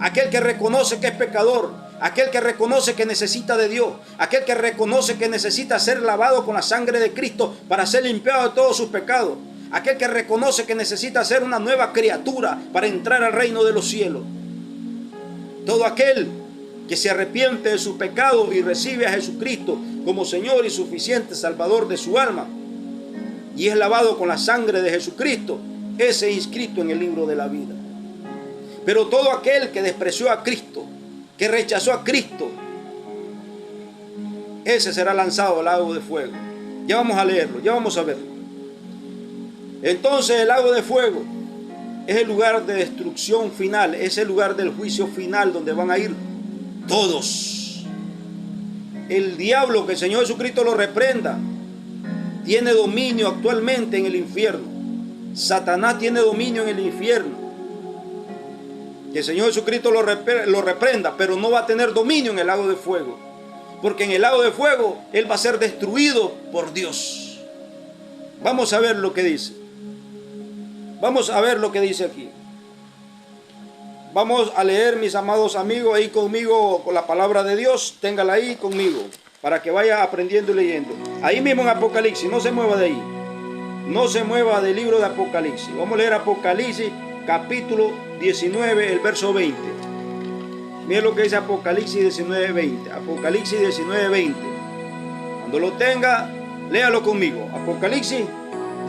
Speaker 1: aquel que reconoce que es pecador, aquel que reconoce que necesita de Dios, aquel que reconoce que necesita ser lavado con la sangre de Cristo para ser limpiado de todos sus pecados, aquel que reconoce que necesita ser una nueva criatura para entrar al reino de los cielos. Todo aquel que se arrepiente de sus pecados y recibe a Jesucristo como Señor y suficiente Salvador de su alma, y es lavado con la sangre de Jesucristo, ese es inscrito en el libro de la vida. Pero todo aquel que despreció a Cristo, que rechazó a Cristo, ese será lanzado al lago de fuego. Ya vamos a leerlo, ya vamos a verlo. Entonces el lago de fuego es el lugar de destrucción final, es el lugar del juicio final donde van a ir todos. El diablo, que el Señor Jesucristo lo reprenda, tiene dominio actualmente en el infierno. Satanás tiene dominio en el infierno. Que el Señor Jesucristo lo reprenda, pero no va a tener dominio en el lago de fuego. Porque en el lago de fuego él va a ser destruido por Dios. Vamos a ver lo que dice. Vamos a ver lo que dice aquí. Vamos a leer, mis amados amigos, ahí conmigo con la palabra de Dios. Téngala ahí conmigo para que vaya aprendiendo y leyendo. Ahí mismo en Apocalipsis, no se mueva de ahí. No se mueva del libro de Apocalipsis. Vamos a leer Apocalipsis capítulo 19, el verso 20. Miren lo que dice Apocalipsis 19, 20. Apocalipsis 19, 20. Cuando lo tenga, léalo conmigo. Apocalipsis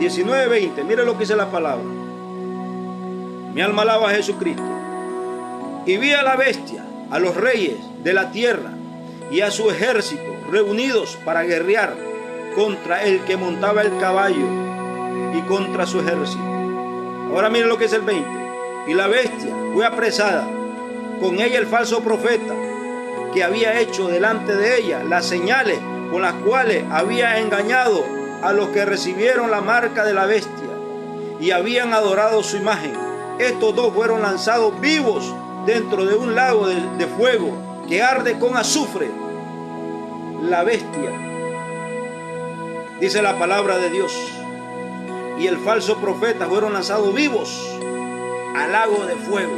Speaker 1: 19, 20. Mire lo que dice la palabra. Mi alma alaba a Jesucristo. Y vi a la bestia, a los reyes de la tierra y a su ejército reunidos para guerrear contra el que montaba el caballo y contra su ejército. Ahora mire lo que es el 20. Y la bestia fue apresada, con ella el falso profeta, que había hecho delante de ella las señales con las cuales había engañado a los que recibieron la marca de la bestia y habían adorado su imagen. Estos dos fueron lanzados vivos dentro de un lago de fuego que arde con azufre. La bestia, dice la palabra de Dios, y el falso profeta fueron lanzados vivos al lago de fuego.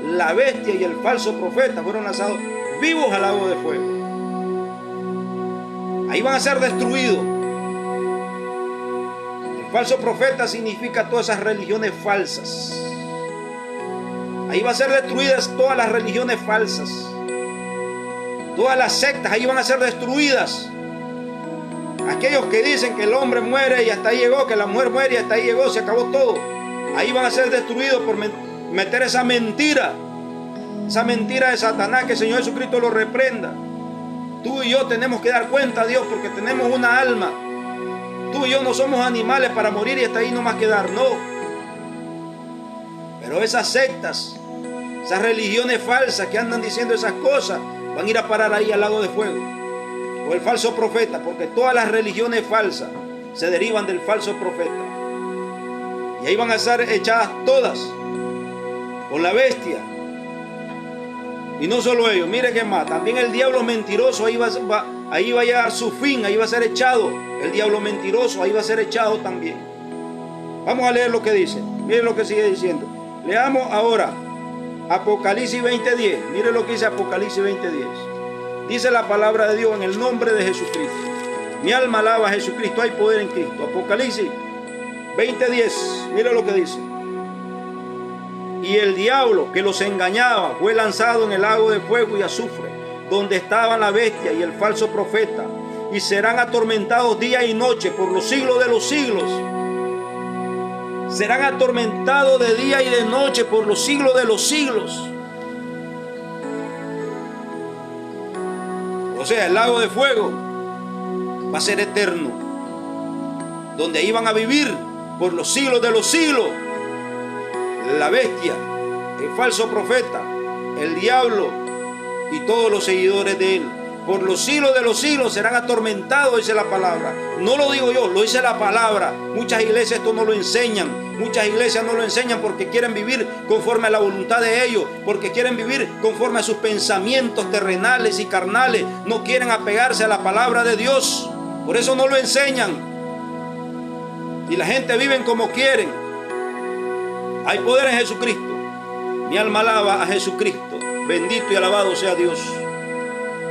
Speaker 1: La bestia y el falso profeta fueron lanzados vivos al lago de fuego. Ahí van a ser destruidos. El falso profeta significa todas esas religiones falsas. Ahí van a ser destruidas todas las religiones falsas. Todas las sectas ahí van a ser destruidas. Aquellos que dicen que el hombre muere y hasta ahí llegó, que la mujer muere y hasta ahí llegó, se acabó todo. Ahí van a ser destruidos por meter esa mentira de Satanás, que el Señor Jesucristo lo reprenda. Tú y yo tenemos que dar cuenta a Dios porque tenemos una alma. Tú y yo no somos animales para morir y hasta ahí nomás quedar, no. Pero esas sectas, esas religiones falsas que andan diciendo esas cosas, van a ir a parar ahí al lago de fuego. O el falso profeta, porque todas las religiones falsas se derivan del falso profeta. Y ahí van a ser echadas todas con la bestia. Y no solo ellos, mire que más, también el diablo mentiroso ahí va a llegar su fin, ahí va a ser echado. El diablo mentiroso ahí va a ser echado también. Vamos a leer lo que dice. Mire lo que sigue diciendo. Leamos ahora Apocalipsis 20:10. Mire lo que dice Apocalipsis 20:10. Dice la palabra de Dios en el nombre de Jesucristo. Mi alma alaba a Jesucristo, hay poder en Cristo. Apocalipsis 20:10. Mire lo que dice. Y el diablo que los engañaba fue lanzado en el lago de fuego y azufre, donde estaban la bestia y el falso profeta, y serán atormentados día y noche por los siglos de los siglos. Serán atormentados de día y de noche por los siglos de los siglos. O sea, el lago de fuego va a ser eterno, donde ahí van a vivir por los siglos de los siglos. La bestia, el falso profeta, el diablo y todos los seguidores de él, por los siglos de los siglos serán atormentados, dice la palabra. No lo digo yo, lo dice la palabra. Muchas iglesias esto no lo enseñan. Muchas iglesias no lo enseñan porque quieren vivir conforme a la voluntad de ellos, porque quieren vivir conforme a sus pensamientos terrenales y carnales. No quieren apegarse a la palabra de Dios. Por eso no lo enseñan. Y la gente vive como quieren. Hay poder en Jesucristo. Mi alma alaba a Jesucristo. Bendito y alabado sea Dios.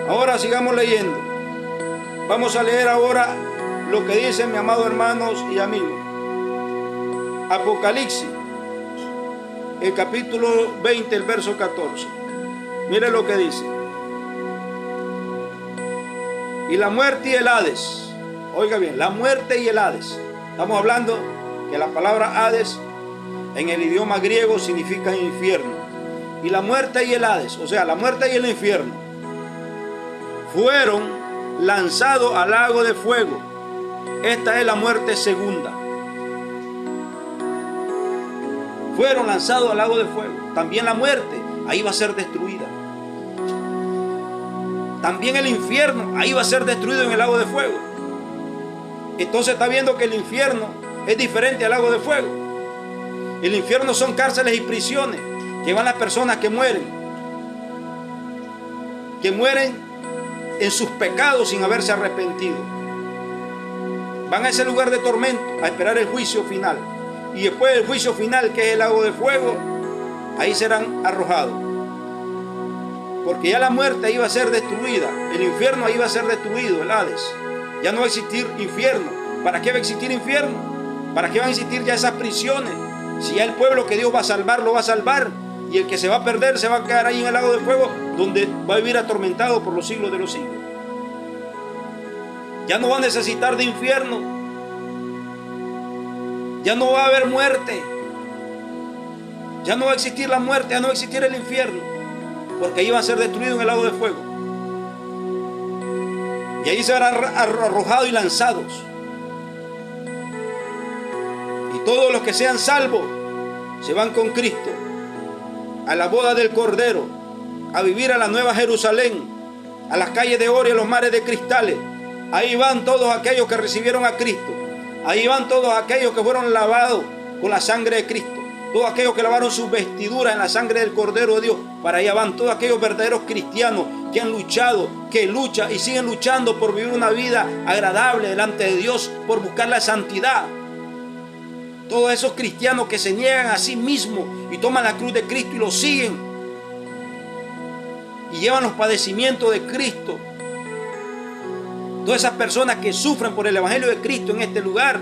Speaker 1: Ahora sigamos leyendo. Vamos a leer ahora lo que dicen mis amados hermanos y amigos. Apocalipsis, el capítulo 20, el verso 14. Mire lo que dice. Y la muerte y el Hades. Oiga bien, la muerte y el Hades. Estamos hablando que la palabra Hades en el idioma griego significa infierno. Y la muerte y el Hades, o sea, la muerte y el infierno, fueron lanzados al lago de fuego. Esta es la muerte segunda. Fueron lanzados al lago de fuego. También la muerte, ahí va a ser destruida. También el infierno, ahí va a ser destruido en el lago de fuego. Entonces está viendo que el infierno es diferente al lago de fuego. El infierno son cárceles y prisiones que van las personas que mueren en sus pecados sin haberse arrepentido. Van a ese lugar de tormento a esperar el juicio final. Y después del juicio final, que es el lago de fuego, ahí serán arrojados. Porque ya la muerte iba a ser destruida. El infierno ahí va a ser destruido, el Hades. Ya no va a existir infierno. ¿Para qué va a existir infierno? ¿Para qué van a existir ya esas prisiones? Si ya el pueblo que Dios va a salvar, lo va a salvar. Y el que se va a perder se va a quedar ahí en el lago de fuego, donde va a vivir atormentado por los siglos de los siglos. Ya no va a necesitar de infierno. Ya no va a haber muerte. Ya no va a existir la muerte, ya no va a existir el infierno. Porque ahí va a ser destruido en el lago de fuego. Y ahí serán arrojados y lanzados. Y todos los que sean salvos se van con Cristo a la boda del Cordero, a vivir a la nueva Jerusalén, a las calles de oro y a los mares de cristales. Ahí van todos aquellos que recibieron a Cristo. Ahí van todos aquellos que fueron lavados con la sangre de Cristo. Todos aquellos que lavaron sus vestiduras en la sangre del Cordero de Dios. Para allá van todos aquellos verdaderos cristianos que han luchado, que luchan y siguen luchando por vivir una vida agradable delante de Dios, por buscar la santidad. Todos esos cristianos que se niegan a sí mismos y toman la cruz de Cristo y lo siguen. Y llevan los padecimientos de Cristo. Todas esas personas que sufren por el Evangelio de Cristo en este lugar.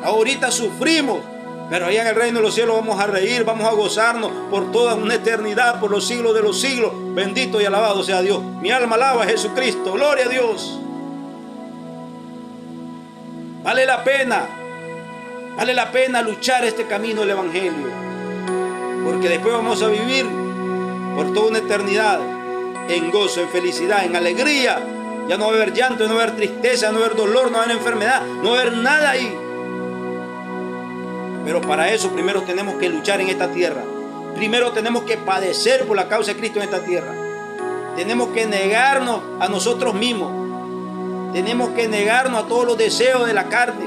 Speaker 1: Ahorita sufrimos, pero allá en el reino de los cielos vamos a reír, vamos a gozarnos por toda una eternidad, por los siglos de los siglos. Bendito y alabado sea Dios. Mi alma alaba a Jesucristo. Gloria a Dios. Vale la pena. Vale la pena luchar este camino del Evangelio. Porque después vamos a vivir por toda una eternidad en gozo, en felicidad, en alegría. Ya no va a haber llanto, no va a haber tristeza, no va a haber dolor, no va a haber enfermedad, no va a haber nada ahí. Pero para eso primero tenemos que luchar en esta tierra. Primero tenemos que padecer por la causa de Cristo en esta tierra. Tenemos que negarnos a nosotros mismos. Tenemos que negarnos a todos los deseos de la carne.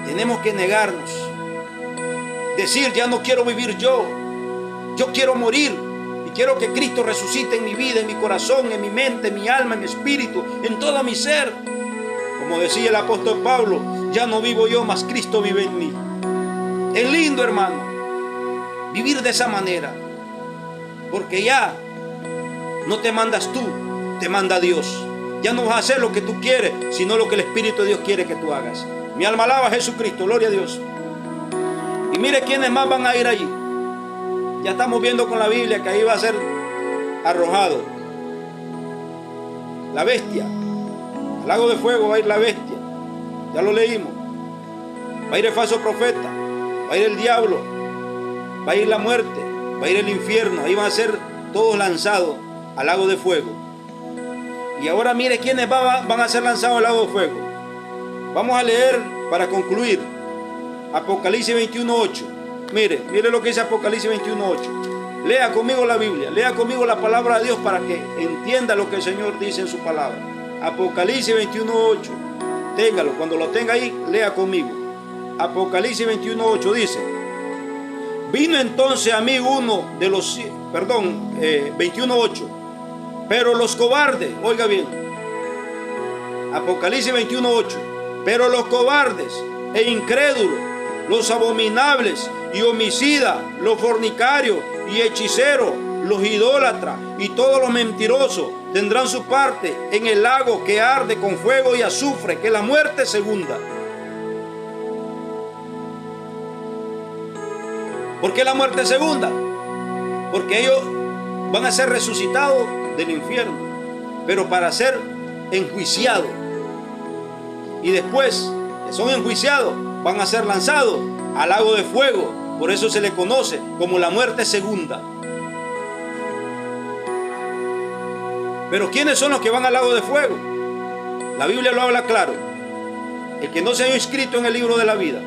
Speaker 1: Tenemos que negarnos. Decir, ya no quiero vivir yo. Yo quiero morir. Y quiero que Cristo resucite en mi vida, en mi corazón, en mi mente, en mi alma, en mi espíritu, en todo mi ser. Como decía el apóstol Pablo, ya no vivo yo, mas Cristo vive en mí. Es lindo, hermano, vivir de esa manera. Porque ya no te mandas tú, te manda Dios. Ya no vas a hacer lo que tú quieres, sino lo que el Espíritu de Dios quiere que tú hagas. Mi alma alaba a Jesucristo, gloria a Dios. Y mire quiénes más van a ir allí. Ya estamos viendo con la Biblia que ahí va a ser arrojado la bestia. Al lago de fuego va a ir la bestia. Ya lo leímos. Va a ir el falso profeta. Va a ir el diablo. Va a ir la muerte. Va a ir el infierno. Ahí van a ser todos lanzados al lago de fuego. Y ahora mire quiénes van a ser lanzados al lago de fuego. Vamos a leer para concluir Apocalipsis 21:8. Mire lo que dice Apocalipsis 21:8. Lea conmigo la Biblia, lea conmigo la palabra de Dios para que entienda lo que el Señor dice en su palabra. Apocalipsis 21:8. Téngalo, cuando lo tenga ahí, lea conmigo. Apocalipsis 21:8 dice: vino entonces a mí uno de los, 21:8. Pero los cobardes, oiga bien, Apocalipsis 21:8. Pero los cobardes e incrédulos, los abominables y homicidas, los fornicarios y hechiceros, los idólatras y todos los mentirosos tendrán su parte en el lago que arde con fuego y azufre, que es la muerte segunda. ¿Por qué la muerte segunda? Porque ellos van a ser resucitados del infierno, pero para ser enjuiciados. Y después que son enjuiciados, van a ser lanzados al lago de fuego. Por eso se le conoce como la muerte segunda. Pero ¿quiénes son los que van al lago de fuego? La Biblia lo habla claro: el que no se haya inscrito en el libro de la vida.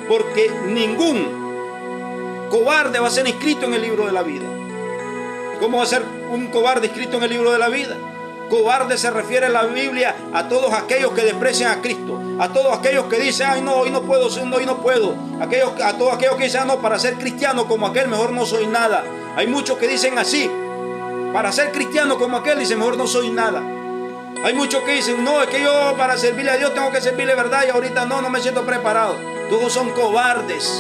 Speaker 1: Porque ningún cobarde va a ser inscrito en el libro de la vida. ¿Cómo va a ser un cobarde inscrito en el libro de la vida? Cobarde se refiere en la Biblia a todos aquellos que desprecian a Cristo, a todos aquellos que dicen: ay, no, hoy no puedo, no, hoy no puedo. A todos aquellos que dicen: ah, no, para ser cristiano como aquel mejor no soy nada. Hay muchos que dicen así: para ser cristiano como aquel, dice, mejor no soy nada. Hay muchos que dicen: no, es que yo para servirle a Dios tengo que servirle verdad y ahorita no me siento preparado. Todos son cobardes.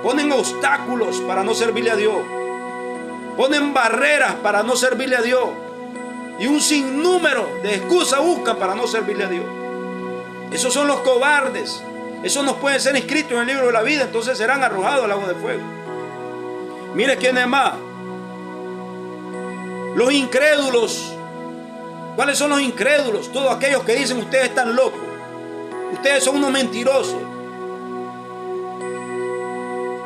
Speaker 1: Ponen obstáculos para no servirle a Dios. Ponen barreras para no servirle a Dios. Y un sinnúmero de excusas buscan para no servirle a Dios. Esos son los cobardes. Esos no pueden ser inscritos en el libro de la vida. Entonces serán arrojados al lago de fuego. Mire quién es más. Los incrédulos. ¿Cuáles son los incrédulos? Todos aquellos que dicen: ustedes están locos. Ustedes son unos mentirosos.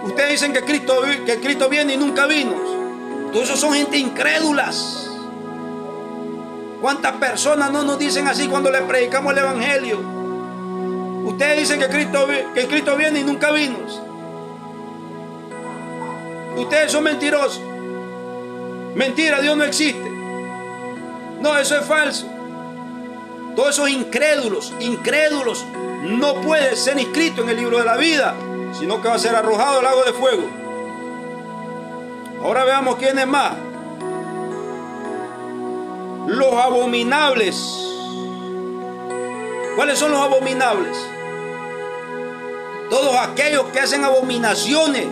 Speaker 1: Ustedes dicen que Cristo viene y nunca vino. Todos esos son gente incrédulas. ¿Cuántas personas no nos dicen así cuando le predicamos el evangelio? Ustedes dicen que Cristo viene y nunca vino. Ustedes son mentirosos. Mentira, Dios no existe. No, eso es falso. Todos esos incrédulos no pueden ser inscritos en el libro de la vida, sino que va a ser arrojado al lago de fuego. Ahora veamos quién es más. Los abominables. ¿Cuáles son los abominables? Todos aquellos que hacen abominaciones,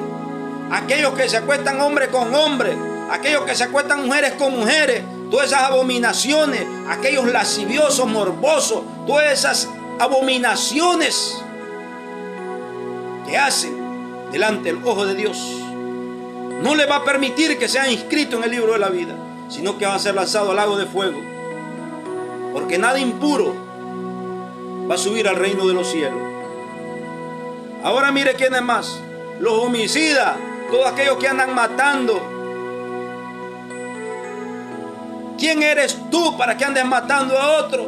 Speaker 1: aquellos que se acuestan hombre con hombre, aquellos que se acuestan mujeres con mujeres, todas esas abominaciones, aquellos lasciviosos, morbosos, todas esas abominaciones que hacen delante del ojo de Dios, no le va a permitir que sean inscritos en el libro de la vida, sino que van a ser lanzados al lago de fuego. Porque nada impuro va a subir al reino de los cielos. Ahora mire quién es más. Los homicidas, todos aquellos que andan matando. ¿Quién eres tú para que andes matando a otro?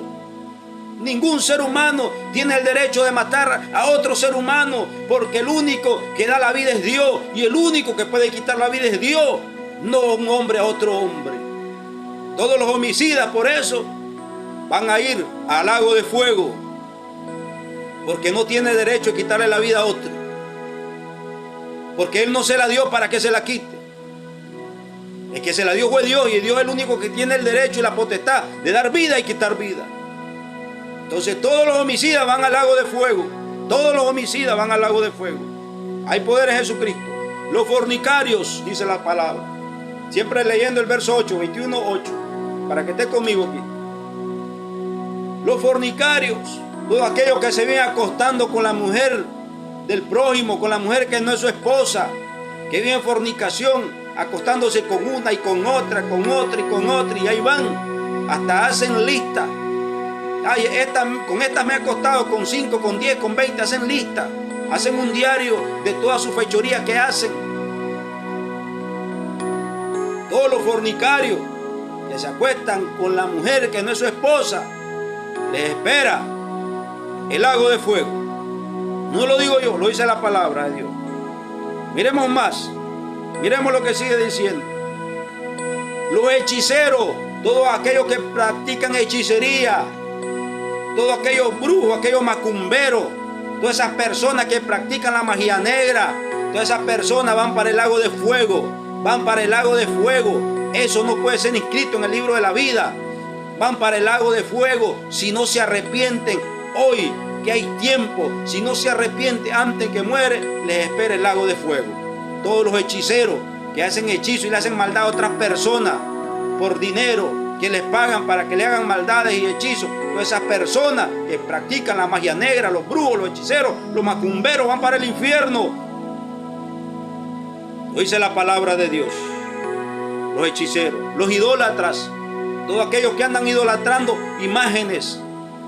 Speaker 1: Ningún ser humano tiene el derecho de matar a otro ser humano, porque el único que da la vida es Dios, y el único que puede quitar la vida es Dios, no un hombre a otro hombre. Todos los homicidas por eso van a ir al lago de fuego, porque no tiene derecho de quitarle la vida a otro, porque Él no se la dio para que se la quite. El que se la dio fue Dios, y Dios es el único que tiene el derecho y la potestad de dar vida y quitar vida. Entonces todos los homicidas van al lago de fuego. Todos los homicidas van al lago de fuego. Hay poder en Jesucristo. Los fornicarios, dice la palabra. Siempre leyendo el verso 8, 21:8, para que esté conmigo aquí. Los fornicarios, todos aquellos que se vienen acostando con la mujer del prójimo, con la mujer que no es su esposa, que vive en fornicación, acostándose con una y con otra, con otra y con otra, y ahí van, hasta hacen lista. Ay, con esta me he acostado, con 5, con 10, con 20, hacen lista, hacen un diario de todas sus fechorías que hacen. Todos los fornicarios que se acuestan con la mujer que no es su esposa, les espera el lago de fuego. No lo digo yo, lo dice la palabra de Dios. Miremos más. Miremos lo que sigue diciendo. Los hechiceros, todos aquellos que practican hechicería, todos aquellos brujos, aquellos macumberos, todas esas personas que practican la magia negra, todas esas personas van para el lago de fuego, van para el lago de fuego. Eso no puede ser inscrito en el libro de la vida. Van para el lago de fuego si no se arrepienten hoy, que hay tiempo. Si no se arrepienten antes que muere, les espera el lago de fuego. Todos los hechiceros que hacen hechizo y le hacen maldad a otras personas por dinero, que les pagan para que le hagan maldades y hechizos, todas esas personas que practican la magia negra, los brujos, los hechiceros, los macumberos, van para el infierno. Lo dice la palabra de Dios. Los hechiceros, los idólatras, todos aquellos que andan idolatrando imágenes,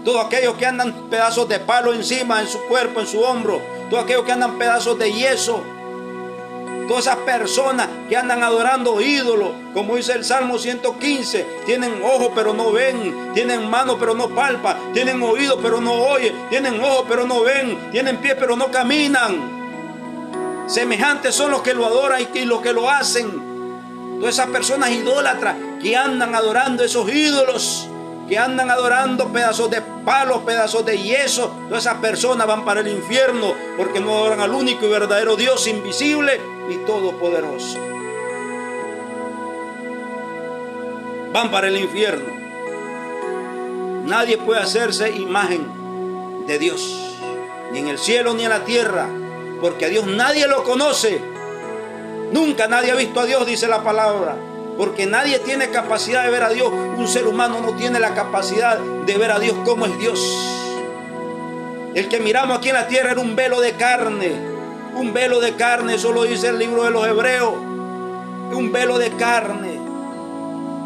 Speaker 1: todos aquellos que andan pedazos de palo encima, en su cuerpo, en su hombro, todos aquellos que andan pedazos de yeso, todas esas personas que andan adorando ídolos, como dice el Salmo 115, tienen ojos pero no ven, tienen manos pero no palpan, tienen oídos pero no oyen, tienen ojos pero no ven, tienen pies pero no caminan. Semejantes son los que lo adoran y los que lo hacen. Todas esas personas idólatras que andan adorando esos ídolos, que andan adorando pedazos de palos, pedazos de yeso, todas esas personas van para el infierno porque no adoran al único y verdadero Dios invisible y todopoderoso. Van para el infierno. Nadie puede hacerse imagen de Dios, ni en el cielo ni en la tierra, porque a Dios nadie lo conoce. Nunca nadie ha visto a Dios, dice la palabra, porque nadie tiene capacidad de ver a Dios. Un ser humano no tiene la capacidad de ver a Dios como es Dios. El que miramos aquí en la tierra era un velo de carne. Un velo de carne, eso lo dice el libro de los Hebreos. Un velo de carne.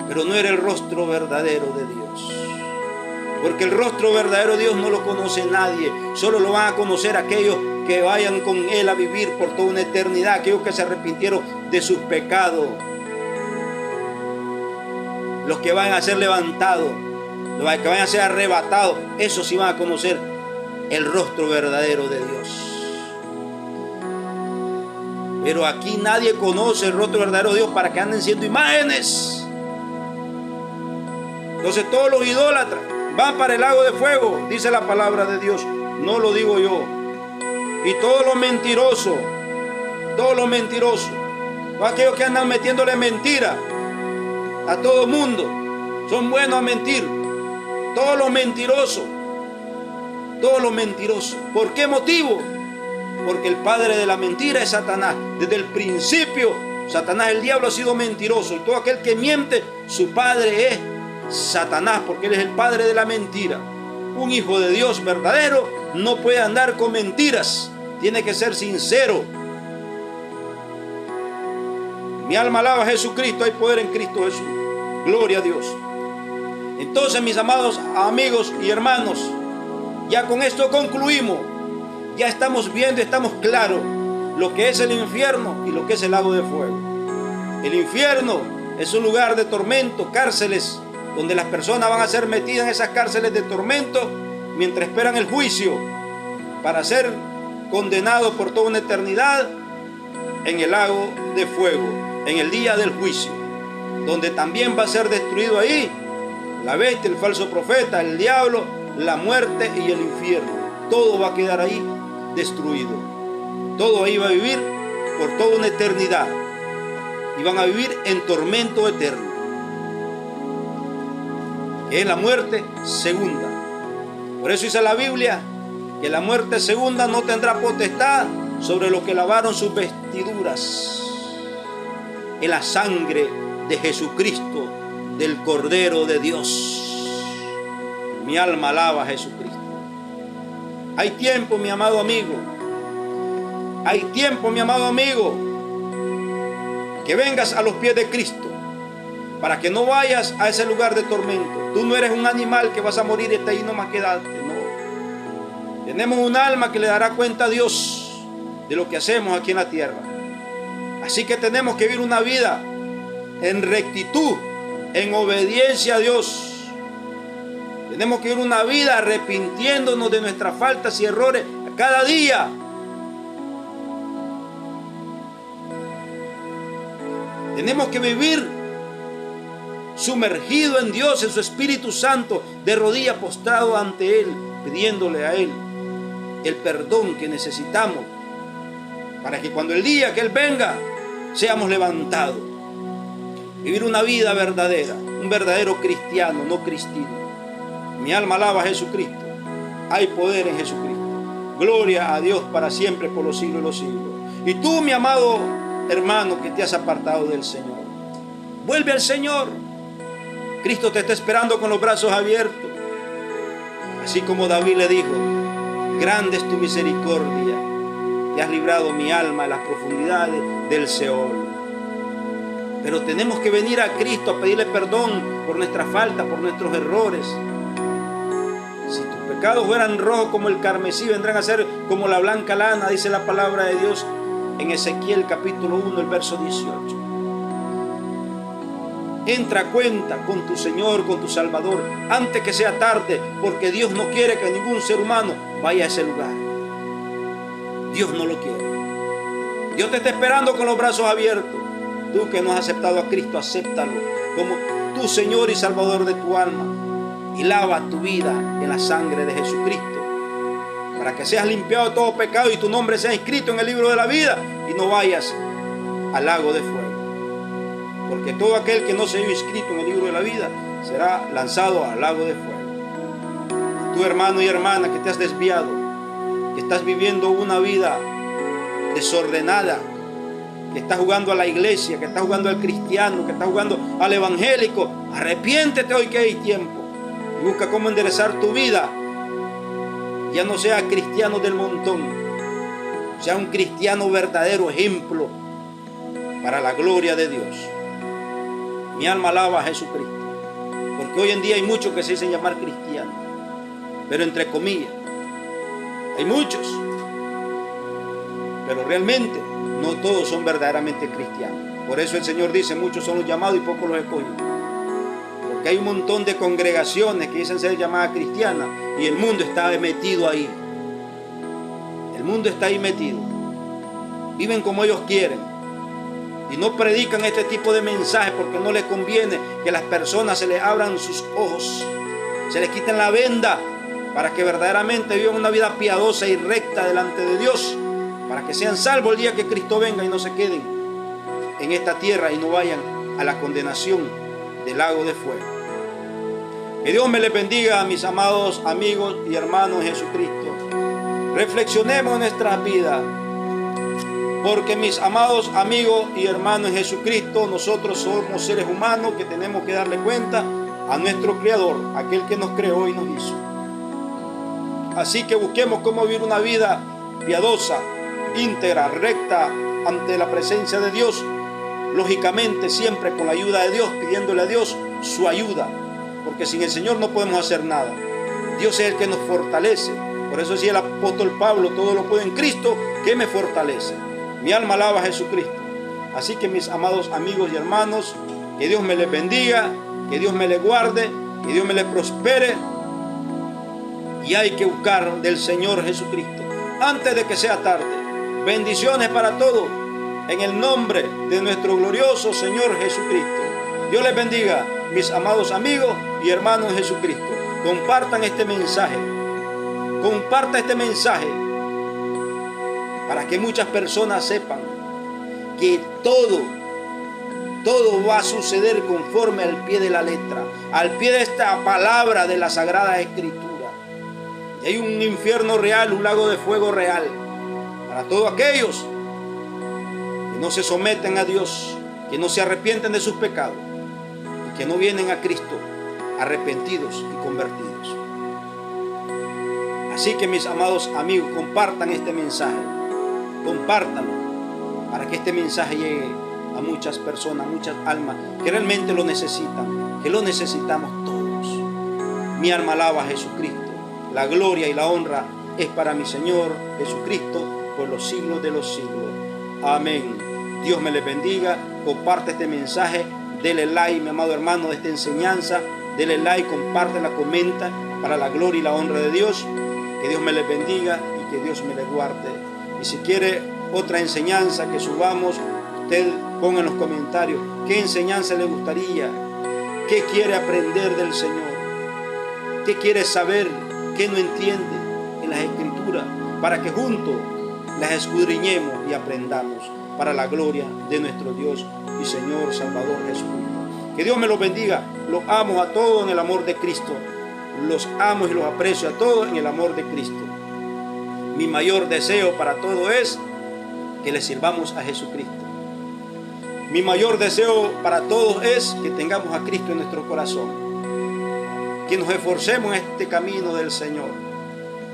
Speaker 1: Pero no era el rostro verdadero de Dios. Porque el rostro verdadero de Dios no lo conoce nadie. Solo lo van a conocer aquellos que vayan con Él a vivir por toda una eternidad. Aquellos que se arrepintieron de sus pecados. Los que van a ser levantados, los que van a ser arrebatados, esos sí van a conocer el rostro verdadero de Dios. Pero aquí nadie conoce el rostro verdadero de Dios para que anden siendo imágenes. Entonces todos los idólatras van para el lago de fuego, dice la palabra de Dios. No lo digo yo. Y todos los mentirosos, todos aquellos que andan metiéndole mentira a todo mundo, son buenos a mentir. Todos los mentirosos. ¿Por qué motivo? Porque el padre de la mentira es Satanás. Desde el principio, Satanás, el diablo, ha sido mentiroso. Y todo aquel que miente, su padre es Satanás, porque él es el padre de la mentira. Un hijo de Dios verdadero no puede andar con mentiras. Tiene que ser sincero. Mi alma alaba a Jesucristo. Hay poder en Cristo Jesús. Gloria a Dios. Entonces, mis amados amigos y hermanos, ya con esto concluimos. Ya estamos viendo, estamos claros lo que es el infierno y lo que es el lago de fuego. El infierno es un lugar de tormento, cárceles, donde las personas van a ser metidas en esas cárceles de tormento mientras esperan el juicio para ser condenados por toda una eternidad en el lago de fuego, en el día del juicio, donde también va a ser destruido ahí la bestia, el falso profeta, el diablo, la muerte y el infierno. Todo va a quedar ahí destruido. Todo ahí va a vivir por toda una eternidad y van a vivir en tormento eterno, que es la muerte segunda. Por eso dice la Biblia que la muerte segunda no tendrá potestad sobre los que lavaron sus vestiduras en la sangre de Jesucristo, del Cordero de Dios. Mi alma alaba a Jesucristo. Hay tiempo, mi amado amigo. Hay tiempo, mi amado amigo, que vengas a los pies de Cristo para que no vayas a ese lugar de tormento. Tú no eres un animal que vas a morir y está ahí nomás quedarte, no. Tenemos un alma que le dará cuenta a Dios de lo que hacemos aquí en la tierra. Así que tenemos que vivir una vida en rectitud, en obediencia a Dios. Tenemos que vivir una vida arrepintiéndonos de nuestras faltas y errores cada día. Tenemos que vivir sumergido en Dios, en su Espíritu Santo, de rodillas postrado ante Él, pidiéndole a Él el perdón que necesitamos para que cuando el día que Él venga seamos levantados. Vivir una vida verdadera, un verdadero cristiano, no cristino. Mi alma alaba a Jesucristo. Hay poder en Jesucristo. Gloria a Dios para siempre por los siglos de los siglos. Y tú, mi amado hermano, que te has apartado del Señor, vuelve al Señor. Cristo te está esperando con los brazos abiertos. Así como David le dijo: grande es tu misericordia, te has librado mi alma de las profundidades del Seol. Pero tenemos que venir a Cristo a pedirle perdón por nuestras faltas, por nuestros errores. Si tus pecados fueran rojos como el carmesí, vendrán a ser como la blanca lana, dice la palabra de Dios en Ezequiel capítulo 1, el verso 18. Entra a cuenta con tu Señor, con tu Salvador, antes que sea tarde, porque Dios no quiere que ningún ser humano vaya a ese lugar. Dios no lo quiere. Dios te está esperando con los brazos abiertos. Tú que no has aceptado a Cristo, acéptalo como tu Señor y Salvador de tu alma, y lava tu vida en la sangre de Jesucristo, para que seas limpiado de todo pecado y tu nombre sea inscrito en el libro de la vida y no vayas al lago de fuego. Porque todo aquel que no se haya inscrito en el libro de la vida será lanzado al lago de fuego. Tu hermano y hermana que te has desviado, que estás viviendo una vida desordenada, que estás jugando a la iglesia, que estás jugando al cristiano, que estás jugando al evangélico, arrepiéntete hoy que hay tiempo y busca cómo enderezar tu vida. Ya no sea cristiano del montón, sea un cristiano verdadero, ejemplo para la gloria de Dios. Mi alma alaba a Jesucristo, porque hoy en día hay muchos que se dicen llamar cristianos, pero entre comillas, hay muchos, pero realmente no todos son verdaderamente cristianos. Por eso el Señor dice: muchos son los llamados y pocos los escogidos. Porque hay un montón de congregaciones que dicen ser llamadas cristianas y el mundo está metido ahí. El mundo está ahí metido. Viven como ellos quieren y no predican este tipo de mensajes porque no les conviene que las personas se les abran sus ojos, se les quiten la venda, para que verdaderamente vivan una vida piadosa y recta delante de Dios, para que sean salvos el día que Cristo venga y no se queden en esta tierra y no vayan a la condenación del lago de fuego. Que Dios me les bendiga a mis amados amigos y hermanos en Jesucristo. Reflexionemos en nuestras vidas, porque mis amados amigos y hermanos en Jesucristo, nosotros somos seres humanos que tenemos que darle cuenta a nuestro Creador, aquel que nos creó y nos hizo. Así que busquemos cómo vivir una vida piadosa, íntegra, recta ante la presencia de Dios, lógicamente siempre con la ayuda de Dios, pidiéndole a Dios su ayuda, porque sin el Señor no podemos hacer nada. Dios es el que nos fortalece. Por eso decía el apóstol Pablo: todo lo puedo en Cristo que me fortalece. Mi alma alaba a Jesucristo. Así que mis amados amigos y hermanos, que Dios me les bendiga, que Dios me les guarde, que Dios me les prospere. Y hay que buscar del Señor Jesucristo antes de que sea tarde. Bendiciones para todos en el nombre de nuestro glorioso Señor Jesucristo. Dios les bendiga, mis amados amigos y hermanos en Jesucristo. Compartan este mensaje. Comparta este mensaje para que muchas personas sepan que todo va a suceder conforme al pie de la letra, al pie de esta palabra de la Sagrada Escritura. Y hay un infierno real, un lago de fuego real para todos aquellos que no se someten a Dios, que no se arrepienten de sus pecados y que no vienen a Cristo arrepentidos y convertidos. Así que mis amados amigos, compartan este mensaje, compártanlo para que este mensaje llegue a muchas personas, a muchas almas que realmente lo necesitan, que lo necesitamos todos. Mi alma alaba a Jesucristo. La gloria y la honra es para mi Señor Jesucristo por los siglos de los siglos. Amén. Dios me les bendiga. Comparte este mensaje. Dele like, mi amado hermano, de esta enseñanza, Dele like, compártela, comenta para la gloria y la honra de Dios. Que Dios me les bendiga y que Dios me les guarde. Y si quiere otra enseñanza que subamos, usted ponga en los comentarios qué enseñanza le gustaría, qué quiere aprender del Señor, qué quiere saber, qué no entiende en las Escrituras, para que juntos las escudriñemos y aprendamos para la gloria de nuestro Dios y Señor Salvador Jesucristo. Que Dios me los bendiga. Los amo a todos en el amor de Cristo. Los amo y los aprecio a todos en el amor de Cristo. Mi mayor deseo para todos es que le sirvamos a Jesucristo. Mi mayor deseo para todos es que tengamos a Cristo en nuestro corazón. Que nos esforcemos en este camino del Señor.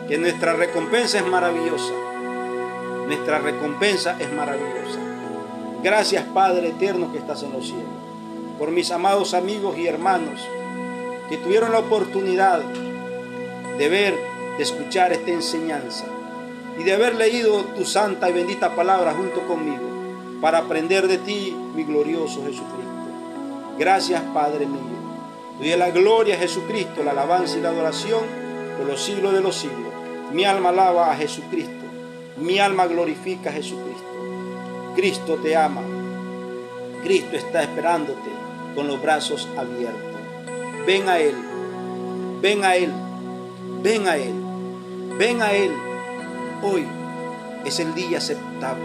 Speaker 1: Que nuestra recompensa es maravillosa. Nuestra recompensa es maravillosa. Gracias, Padre eterno que estás en los cielos, por mis amados amigos y hermanos que tuvieron la oportunidad de ver, de escuchar esta enseñanza y de haber leído tu santa y bendita palabra junto conmigo para aprender de ti, mi glorioso Jesucristo. Gracias, Padre mío. Doy la gloria a Jesucristo, la alabanza y la adoración por los siglos de los siglos. Mi alma alaba a Jesucristo. Mi alma glorifica a Jesucristo. Cristo te ama. Cristo está esperándote con los brazos abiertos. Ven a Él, ven a Él, ven a Él, ven a Él. Hoy es el día aceptable.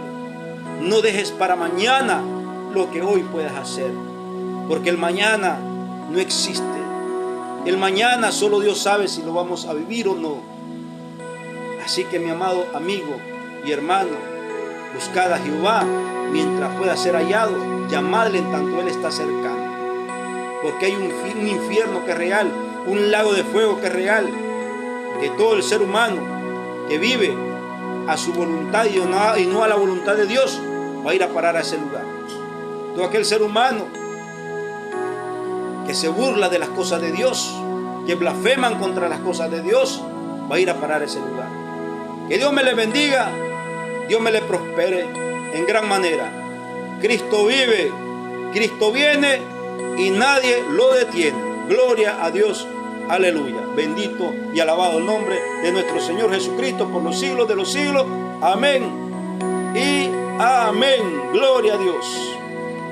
Speaker 1: No dejes para mañana lo que hoy puedas hacer, porque el mañana no existe. El mañana solo Dios sabe si lo vamos a vivir o no. Así que mi amado amigo y hermano, buscad a Jehová mientras pueda ser hallado, llamadle en tanto Él está cercano. Porque hay un infierno que es real, un lago de fuego que es real, que todo el ser humano que vive a su voluntad y no a la voluntad de Dios va a ir a parar a ese lugar. Todo aquel ser humano que se burla de las cosas de Dios, que blasfeman contra las cosas de Dios, va a ir a parar a ese lugar. Que Dios me le bendiga, Dios me le prospere en gran manera. Cristo vive, Cristo viene y nadie lo detiene. Gloria a Dios, aleluya. Bendito y alabado el nombre de nuestro Señor Jesucristo por los siglos de los siglos. Amén y amén. Gloria a Dios.